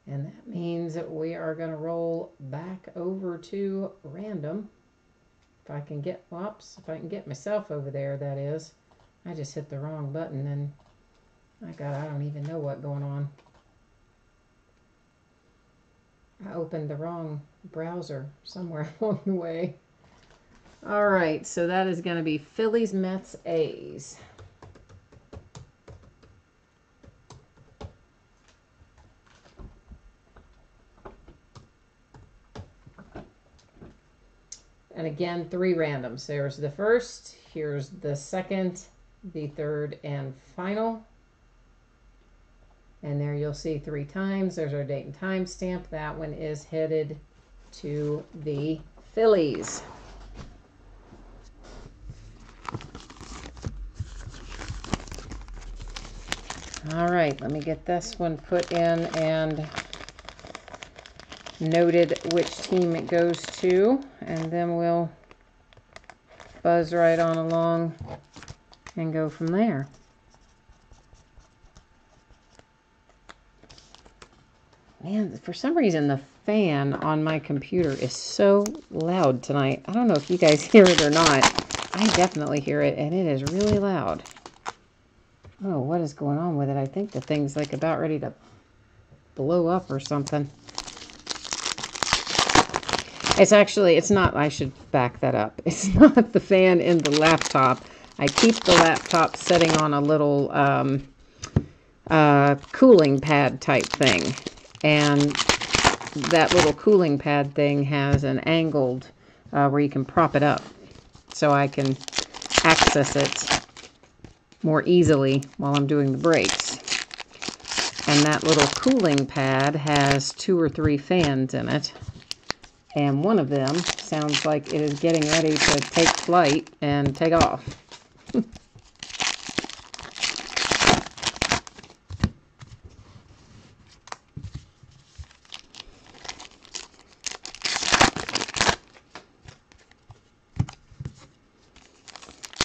And that means that we are going to roll back over to random. If I can get, whoops, if I can get myself over there, that is. I just hit the wrong button and I don't even know what's going on. I opened the wrong browser somewhere along the way. All right, so that is going to be Phillies, Mets, A's. And again, 3 randoms. There's the first, here's the second, the third, and final. And there you'll see 3 times. There's our date and time stamp. That one is headed to the Phillies. All right, let me get this one put in and noted which team it goes to, and then we'll buzz right on along and go from there. Man, for some reason the fan on my computer is so loud tonight. I don't know if you guys hear it or not. I definitely hear it, and it is really loud. Oh, what is going on with it? I think the thing's like about ready to blow up or something. It's not, I should back that up. It's not the fan in the laptop. I keep the laptop setting on a little cooling pad type thing. And that little cooling pad thing has an angled where you can prop it up so I can access it more easily while I'm doing the breaks. And that little cooling pad has 2 or 3 fans in it. And one of them sounds like it is getting ready to take flight and take off.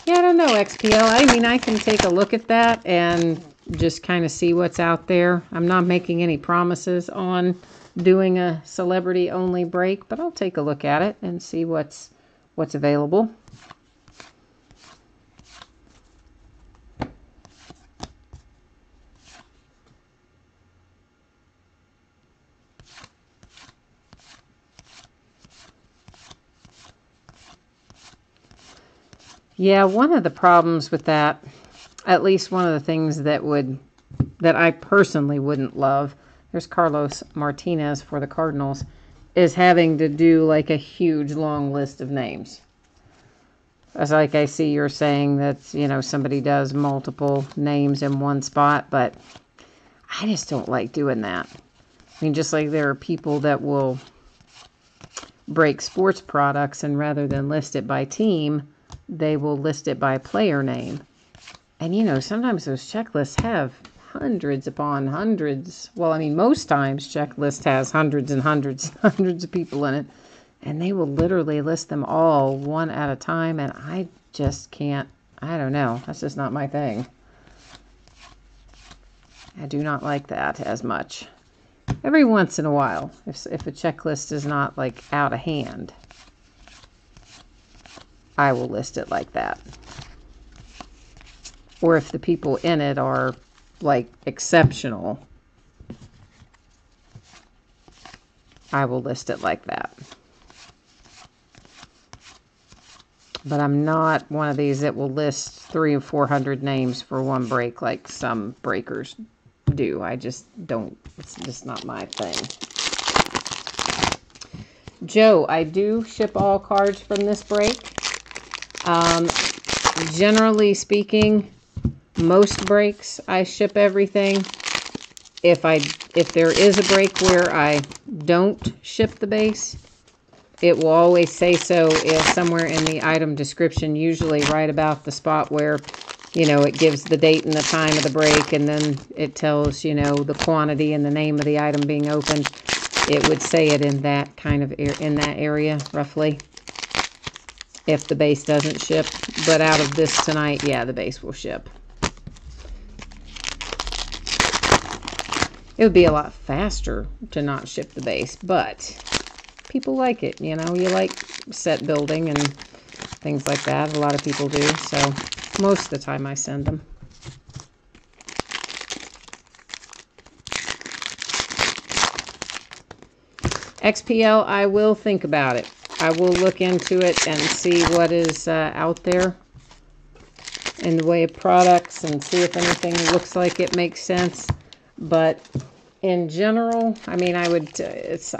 Yeah, I don't know, XPL. I mean, I can take a look at that and just kind of see what's out there. I'm not making any promises on doing a celebrity only break, but I'll take a look at it and see what's available. Yeah, one of the problems with that, at least one of the things that I personally wouldn't love, there's Carlos Martinez for the Cardinals, is having to do like a huge long list of names. As like I see you're saying that, somebody does multiple names in one spot, but I just don't like doing that. I mean, just like there are people that will break sports products and rather than list it by team, they will list it by player name. And sometimes those checklists have hundreds upon hundreds. Well, I mean, most times checklist has hundreds and hundreds and hundreds of people in it. And they will literally list them all one at a time. And I just can't, I don't know. That's just not my thing. I do not like that as much. Every once in a while, if a checklist is not like out of hand, I will list it like that. Or if the people in it are like exceptional, I will list it like that. But I'm not one of these that will list 300 or 400 names for one break like some breakers do. I just don't, it's just not my thing. Joe, I do ship all cards from this break. Generally speaking, most breaks I ship everything. If there is a break where I don't ship the base, it will always say so if somewhere in the item description, usually right about the spot where, it gives the date and the time of the break, and then it tells, the quantity and the name of the item being opened. It would say it in that kind of in that area, roughly, if the base doesn't ship. But out of this tonight, yeah, the base will ship. It would be a lot faster to not ship the base, but people like it, you like set building and things like that. A lot of people do, so most of the time I send them. XPL, I will think about it. I will look into it and see what is out there in the way of products and see if anything looks like it makes sense. But in general, I mean, I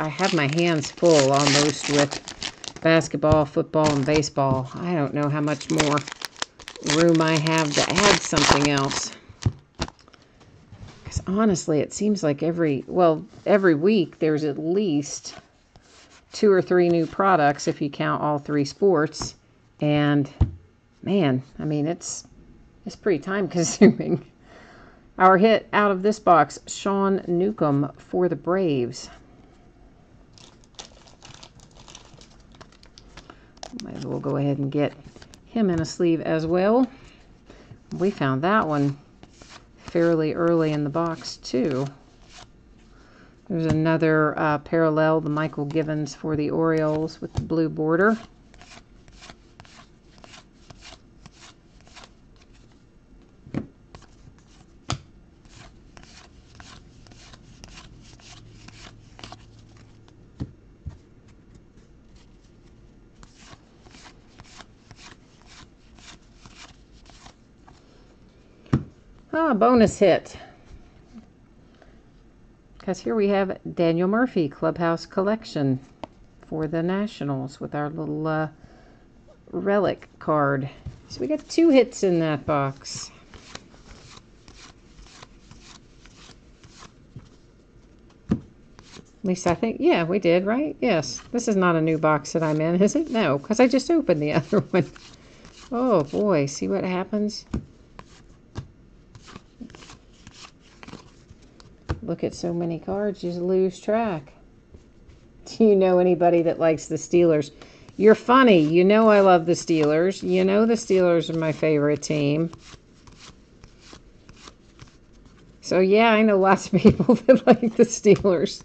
have my hands full almost with basketball, football, and baseball. I don't know how much more room I have to add something else. Because honestly, it seems like every week there's at least 2 or 3 new products if you count all 3 sports. And man, I mean, it's pretty time consuming. Our hit out of this box, Sean Newcomb for the Braves. Might as well go ahead and get him in a sleeve as well. We found that one fairly early in the box too. There's another parallel, the Michael Givens for the Orioles with the blue border. bonus hit. Because here we have Daniel Murphy Clubhouse Collection for the Nationals with our little relic card. So we got 2 hits in that box. At least I think, yeah, we did, right? Yes. This is not a new box that I'm in, is it? No, because I just opened the other one. Oh, boy. See what happens? Look at so many cards, you just lose track. Do you know anybody that likes the Steelers? You're funny. You know I love the Steelers. You know the Steelers are my favorite team. So, yeah, I know lots of people that like the Steelers.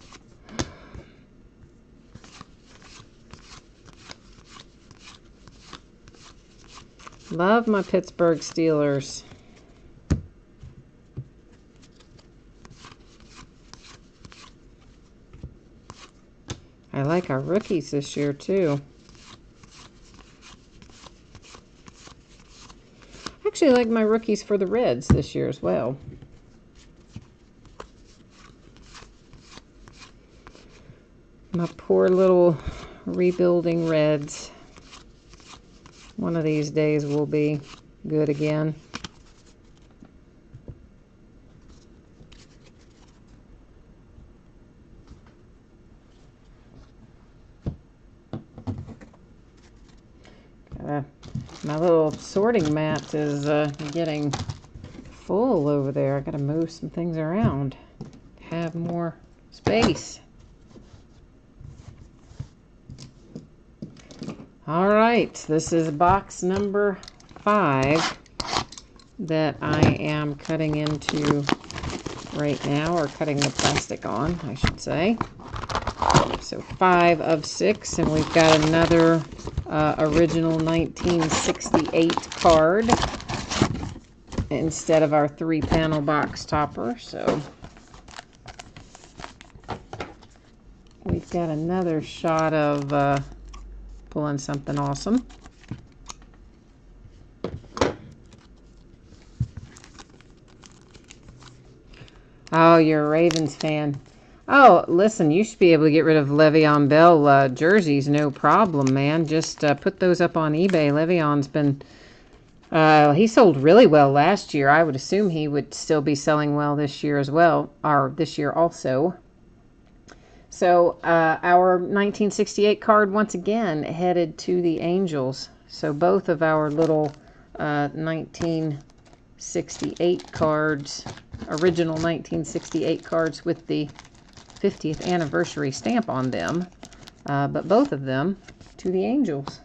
Love my Pittsburgh Steelers. I like our rookies this year, too. I actually like my rookies for the Reds this year as well. My poor little rebuilding Reds. One of these days will be good again. My little sorting mat is getting full over there. I gotta move some things around to have more space. All right, this is box number 5 that I am cutting into right now, or cutting the plastic on, I should say. So 5 of 6, and we've got another original 1968 card instead of our 3-panel box topper. So we've got another shot of pulling something awesome. Oh, you're a Ravens fan. Oh, listen, you should be able to get rid of Le'Veon Bell jerseys, no problem, man. Just put those up on eBay. Le'Veon's been, he sold really well last year. I would assume he would still be selling well this year as well, or this year also. So our 1968 card, once again, headed to the Angels. So both of our little 1968 cards, original 1968 cards with the 50th anniversary stamp on them, but both of them to the Angels.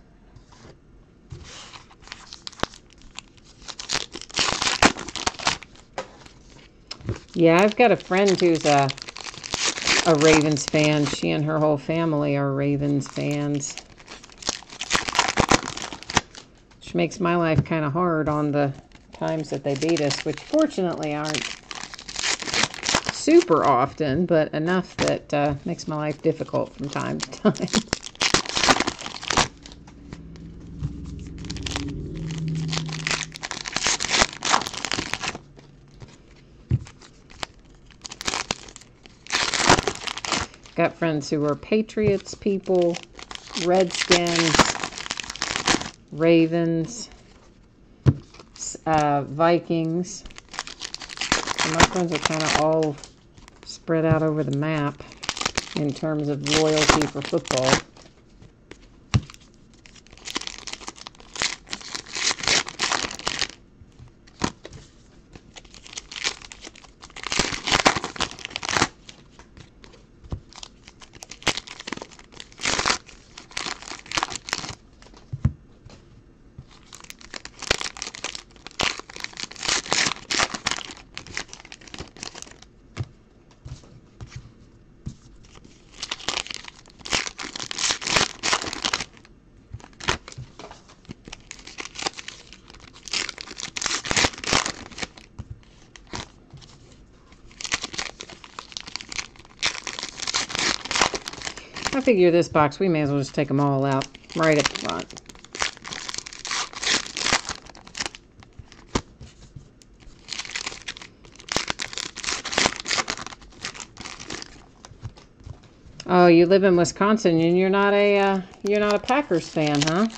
Yeah, I've got a friend who's a Ravens fan. She and her whole family are Ravens fans, which makes my life kind of hard on the times that they beat us, which fortunately aren't super often, but enough that makes my life difficult from time to time. Got friends who are Patriots people, Redskins, Ravens, Vikings. And my friends are kind of all spread out over the map in terms of loyalty for football. I figure this box, we may as well just take them all out right up front. Oh, you live in Wisconsin and you're not a Packers fan, huh?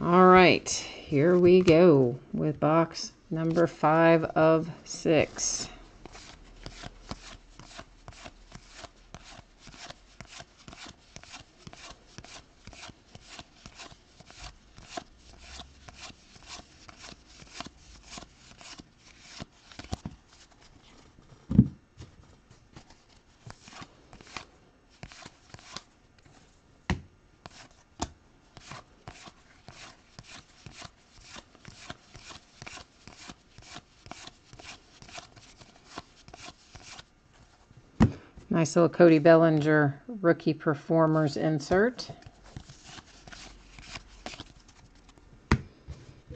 All right, here we go with box number 5 of 6. Nice little Cody Bellinger Rookie Performers insert.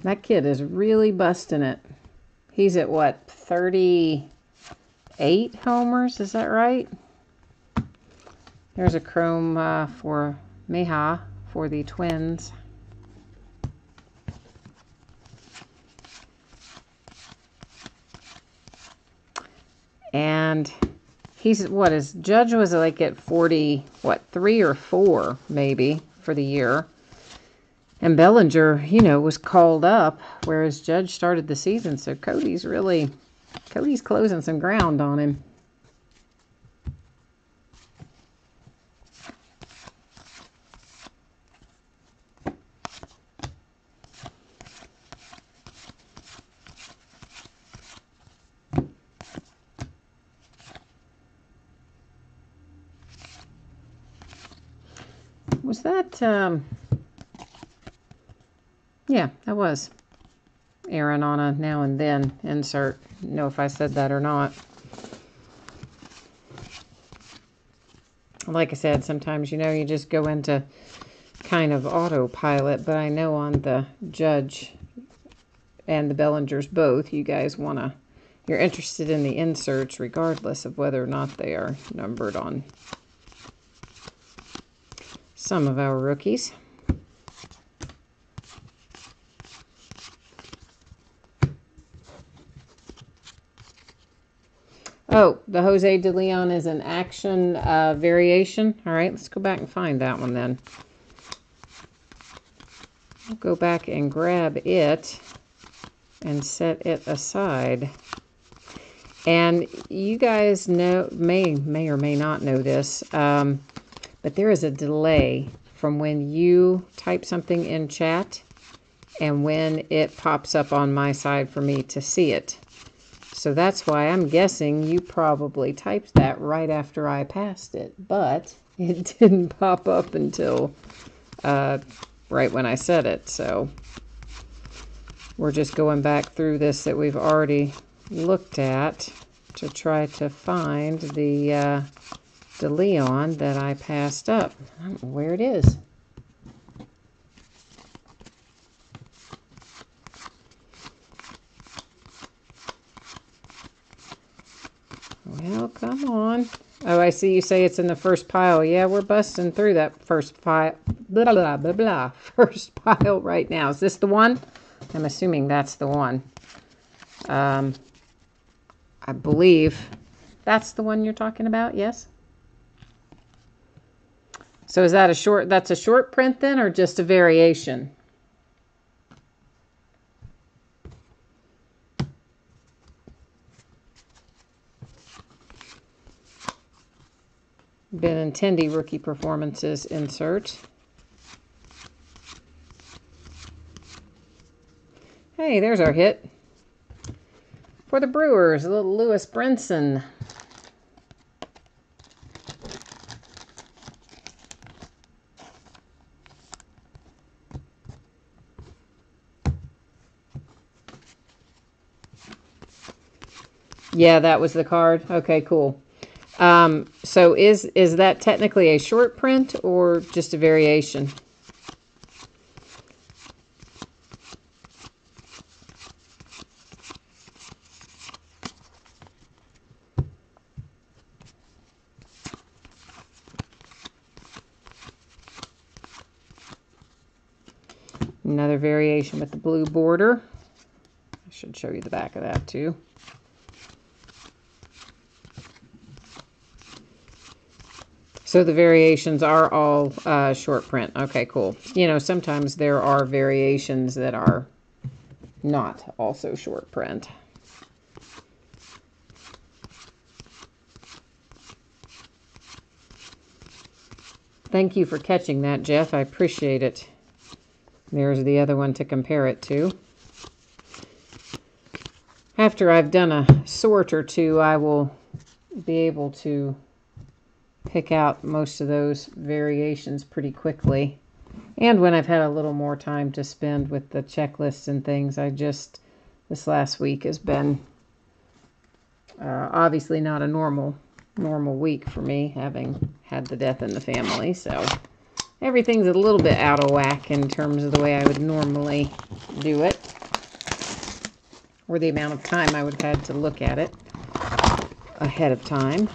That kid is really busting it. He's at what, 38 homers? Is that right? There's a chrome for Meha for the Twins. And he's, what is, Judge was like at 40, what, 3 or 4 maybe for the year. And Bellinger, you know, was called up, whereas Judge started the season. So Cody's closing some ground on him. Was that, yeah, that was Aaron on a now and then insert. I don't know if I said that or not. Like I said, sometimes, you know, you just go into kind of autopilot, but I know on the Judge and the Bellingers both, you guys you're interested in the inserts regardless of whether or not they are numbered on some of our rookies. Oh, the Jose De Leon is an action variation. All right, let's go back and find that one then. I'll go back and grab it and set it aside. And you guys may or may not know this, but there is a delay from when you type something in chat and when it pops up on my side for me to see it. So that's why I'm guessing you probably typed that right after I passed it, but it didn't pop up until right when I said it. So we're just going back through this that we've already looked at to try to find the De Leon that I passed up. I don't know where it is. Well, come on. Oh, I see you say it's in the first pile. Yeah, we're busting through that first pile. Blah, blah, blah, blah. First pile right now. Is this the one? I'm assuming that's the one. I believe that's the one you're talking about, yes? So is that that's a short print then, or just a variation? Benintendi Rookie Performances insert. Hey, there's our hit. For the Brewers, a little Lewis Brinson. Yeah, that was the card. Okay, cool. So is that technically a short print or just a variation? Another variation with the blue border. I should show you the back of that too. So the variations are all short print. Okay, cool. You know, sometimes there are variations that are not also short print. Thank you for catching that, Jeff. I appreciate it. There's the other one to compare it to. After I've done a sort or two, I will be able to pick out most of those variations pretty quickly. And when I've had a little more time to spend with the checklists and things, this last week has been obviously not a normal week for me, having had the death in the family. So everything's a little bit out of whack in terms of the way I would normally do it, or the amount of time I would have had to look at it ahead of time.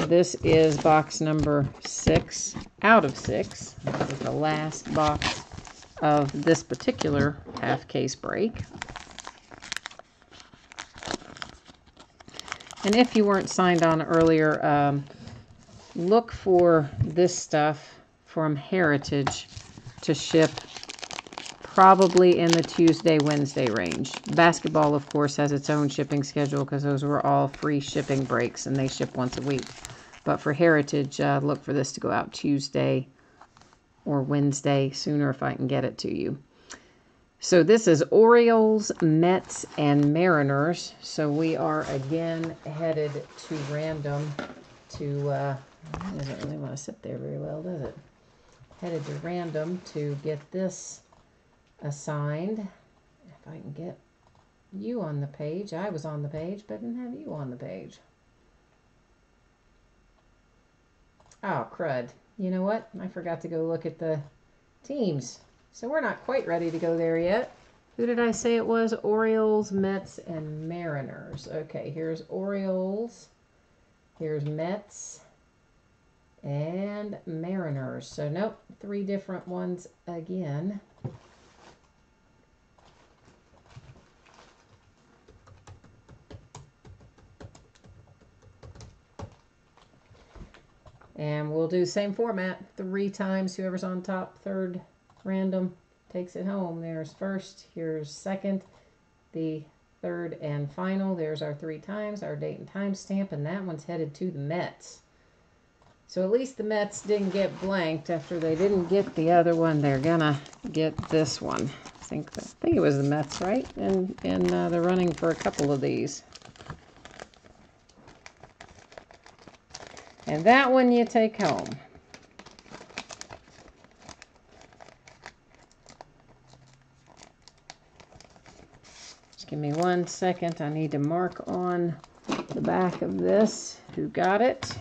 This is box number 6 out of 6. This is the last box of this particular half case break. And if you weren't signed on earlier, look for this stuff from Heritage to ship probably in the Tuesday, Wednesday range. Basketball, of course, has its own shipping schedule because those were all free shipping breaks and they ship once a week. But for Heritage, look for this to go out Tuesday or Wednesday, sooner if I can get it to you. So this is Orioles, Mets, and Mariners. So we are again headed to random to, it doesn't really want to sit there very well, does it? Headed to random to get this assigned. If I can get you on the page. I was on the page, but didn't have you on the page. Oh, crud. You know what? I forgot to go look at the teams. So we're not quite ready to go there yet. Who did I say it was? Orioles, Mets, and Mariners. Okay, here's Orioles. Here's Mets and Mariners. So nope, 3 different ones again. And we'll do the same format 3 times. Whoever's on top, third random, takes it home. There's first, here's second, the third and final. There's our 3 times, our date and time stamp, and that one's headed to the Mets. So at least the Mets didn't get blanked after they didn't get the other one. They're gonna get this one. I think it was the Mets, right? And they're running for a couple of these. And that one you take home. Just give me 1 second. I need to mark on the back of this who got it.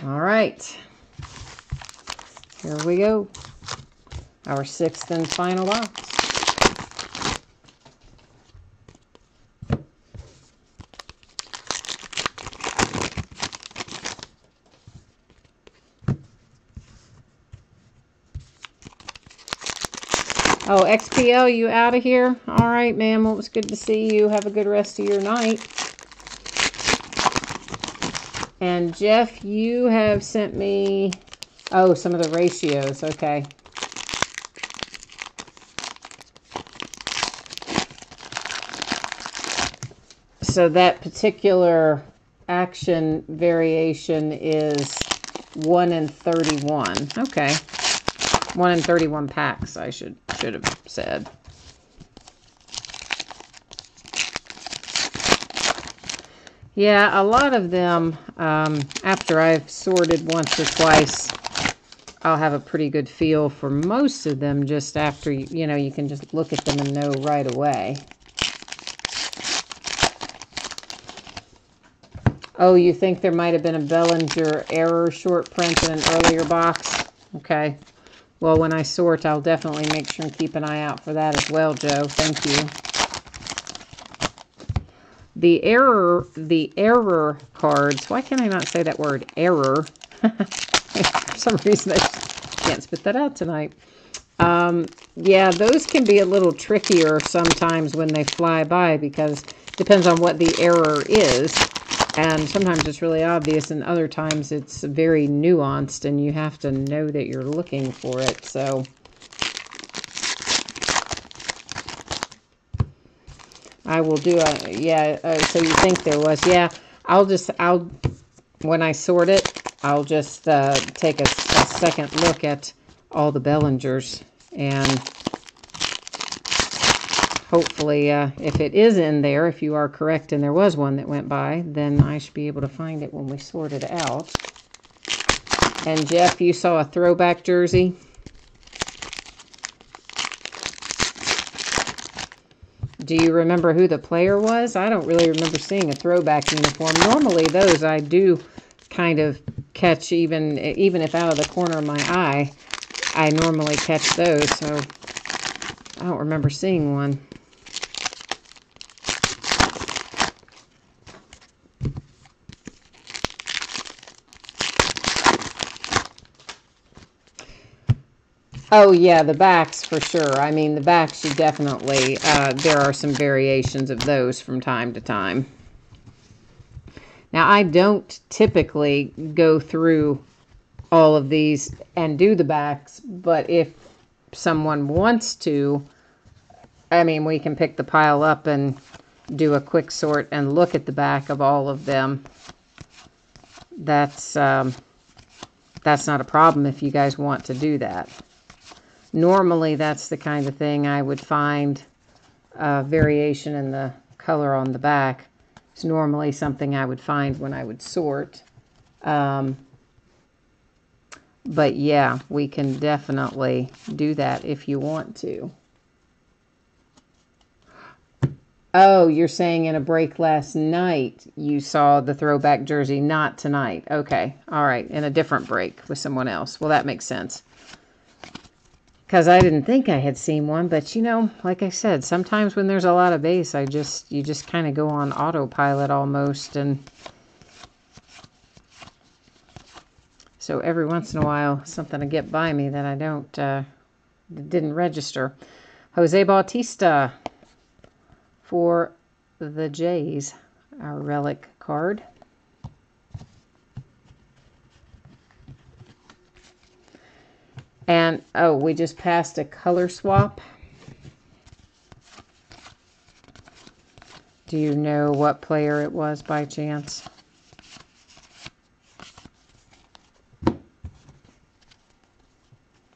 All right. Here we go. Our 6th and final box. Oh, XPL, you out of here? All right, ma'am. Well, it was good to see you. Have a good rest of your night. And Jeff, you have sent me, oh, some of the ratios. Okay. So that particular action variation is 1 in 31. Okay. 1 in 31 packs, I should have said. Yeah, a lot of them, after I've sorted once or twice, I'll have a pretty good feel for most of them just after, you know, you can just look at them and know right away. Oh, you think there might have been a Bellinger error short print in an earlier box? Okay. Well, when I sort, I'll definitely make sure and keep an eye out for that as well, Joe. Thank you. The error cards, why can I not say that word, error? For some reason I can't spit that out tonight. Yeah, those can be a little trickier sometimes when they fly by, because it depends on what the error is. And sometimes it's really obvious, and other times it's very nuanced, and you have to know that you're looking for it. So I will do a, yeah, so you think there was, yeah, when I sort it, I'll just take a second look at all the Bellingers, and hopefully, if it is in there, if you are correct and there was one that went by, then I should be able to find it when we sort it out. And Jeff, you saw a throwback jersey? Do you remember who the player was? I don't really remember seeing a throwback uniform. Normally those I do kind of catch, even if out of the corner of my eye, I normally catch those, so I don't remember seeing one. Oh, yeah, the backs for sure. I mean, the backs, you definitely, there are some variations of those from time to time. Now, I don't typically go through all of these and do the backs, but if someone wants to, I mean, we can pick the pile up and do a quick sort and look at the back of all of them. That's not a problem if you guys want to do that. Normally, that's the kind of thing I would find variation in the color on the back. It's normally something I would find when I would sort. But yeah, we can definitely do that if you want to. Oh, you're saying in a break last night you saw the throwback jersey, not tonight. Okay, all right, in a different break with someone else. Well, that makes sense. Because I didn't think I had seen one, but you know, like I said, sometimes when there's a lot of base, you just kind of go on autopilot almost, and so every once in a while, something will get by me that I didn't register. Jose Bautista for the Jays, our relic card. And, oh, we just passed a color swap. Do you know what player it was by chance?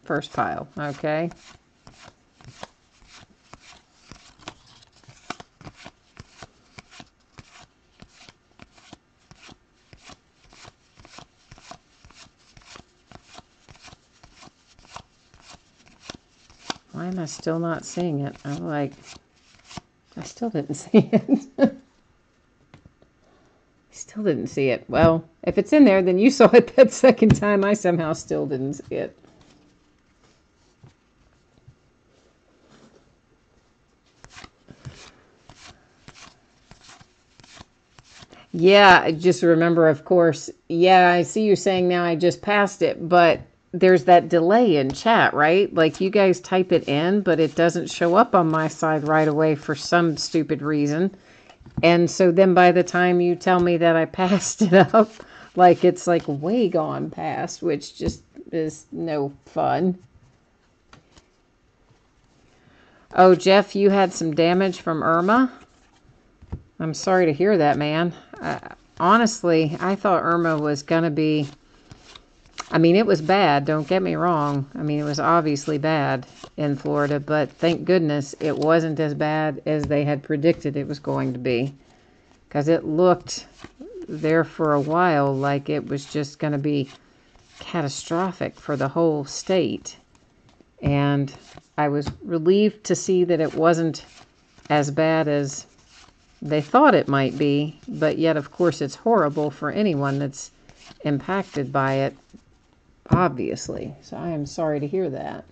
First pile, okay. Why am I still not seeing it? I'm like, I still didn't see it. Still didn't see it. Well, if it's in there, then you saw it that second time. I somehow still didn't see it. Yeah, I just remember, of course. Yeah, I see you saying now I just passed it, but there's that delay in chat, right? Like you guys type it in, but it doesn't show up on my side right away for some stupid reason. And so then by the time you tell me that I passed it up, like it's like way gone past, which just is no fun. Oh, Jeff, you had some damage from Irma? I'm sorry to hear that, man. Honestly, I thought Irma was going to be... I mean, it was bad, don't get me wrong. I mean, it was obviously bad in Florida, but thank goodness it wasn't as bad as they had predicted it was going to be. Because it looked there for a while like it was just going to be catastrophic for the whole state. And I was relieved to see that it wasn't as bad as they thought it might be, but yet, of course, it's horrible for anyone that's impacted by it, obviously. So I am sorry to hear that.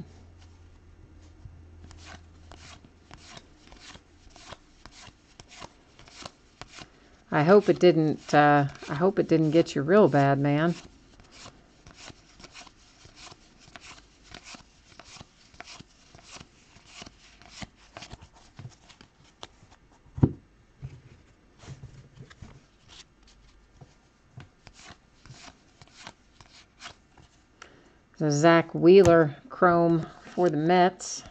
I hope it didn't get you real bad, man. The Zach Wheeler chrome for the Mets.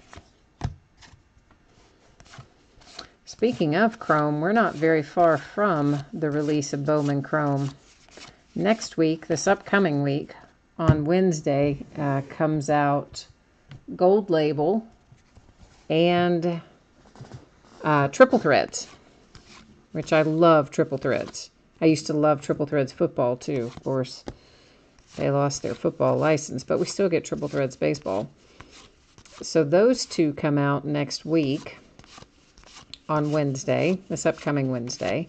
Speaking of chrome, we're not very far from the release of Bowman Chrome. Next week, this upcoming week, on Wednesday, comes out Gold Label and Triple Threads, which I love Triple Threads. I used to love Triple Threads football too, of course. They lost their football license, but we still get Triple Threads baseball. So those two come out next week on Wednesday, this upcoming Wednesday.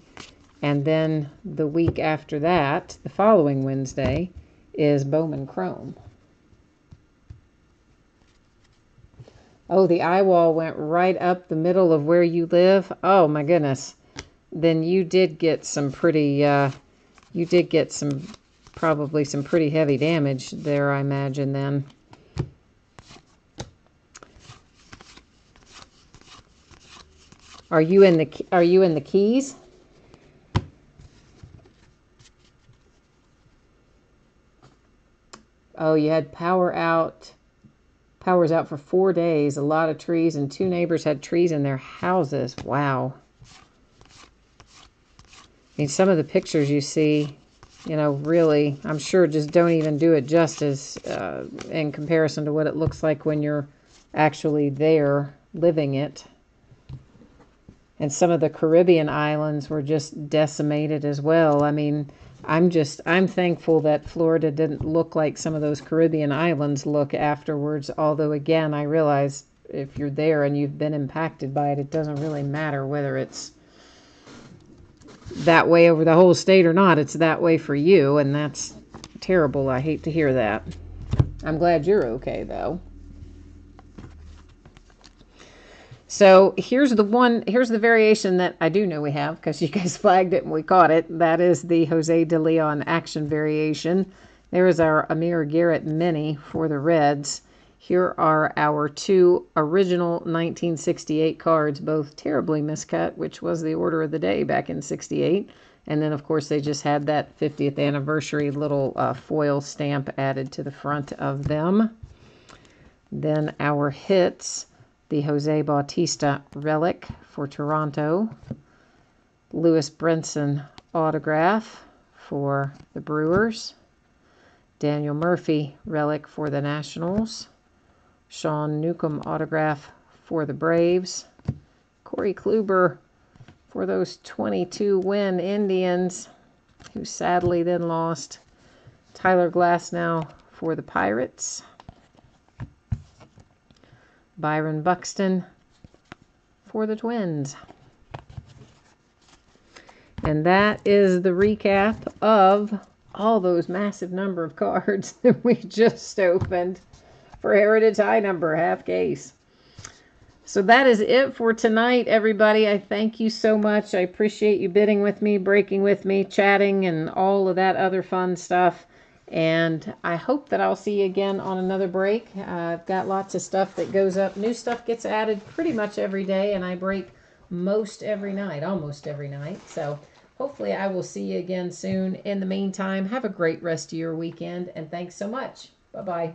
And then the week after that, the following Wednesday, is Bowman Chrome. Oh, the eye wall went right up the middle of where you live? Oh, my goodness. Then you did get some pretty, probably some pretty heavy damage there, I imagine, then. Are you in the Keys? Oh, you had power out. Power's out for 4 days. A lot of trees, and 2 neighbors had trees in their houses. Wow. I mean, some of the pictures you see, you know, really, I'm sure just don't even do it justice in comparison to what it looks like when you're actually there living it. And some of the Caribbean islands were just decimated as well. I mean, I'm thankful that Florida didn't look like some of those Caribbean islands look afterwards. Although, again, I realize if you're there and you've been impacted by it, it doesn't really matter whether it's that way over the whole state or not. It's that way for you, and that's terrible. I hate to hear that. I'm glad you're okay, though. So here's the variation that I do know we have, because you guys flagged it and we caught it. That is the Jose De Leon action variation. There is our Amir Garrett mini for the Reds. Here are our 2 original 1968 cards, both terribly miscut, which was the order of the day back in 68. And then, of course, they just had that 50th anniversary little foil stamp added to the front of them. Then our hits, the Jose Bautista relic for Toronto, Lewis Brinson autograph for the Brewers, Daniel Murphy relic for the Nationals, Sean Newcomb autograph for the Braves, Corey Kluber for those 22-win Indians, who sadly then lost, Tyler Glasnow for the Pirates, Byron Buxton for the Twins. And that is the recap of all those massive number of cards that we just opened for Heritage High Number, half case. So that is it for tonight, everybody. I thank you so much. I appreciate you bidding with me, breaking with me, chatting, and all of that other fun stuff. And I hope that I'll see you again on another break. I've got lots of stuff that goes up. New stuff gets added pretty much every day, and I break almost every night. So hopefully I will see you again soon. In the meantime, have a great rest of your weekend, and thanks so much. Bye-bye.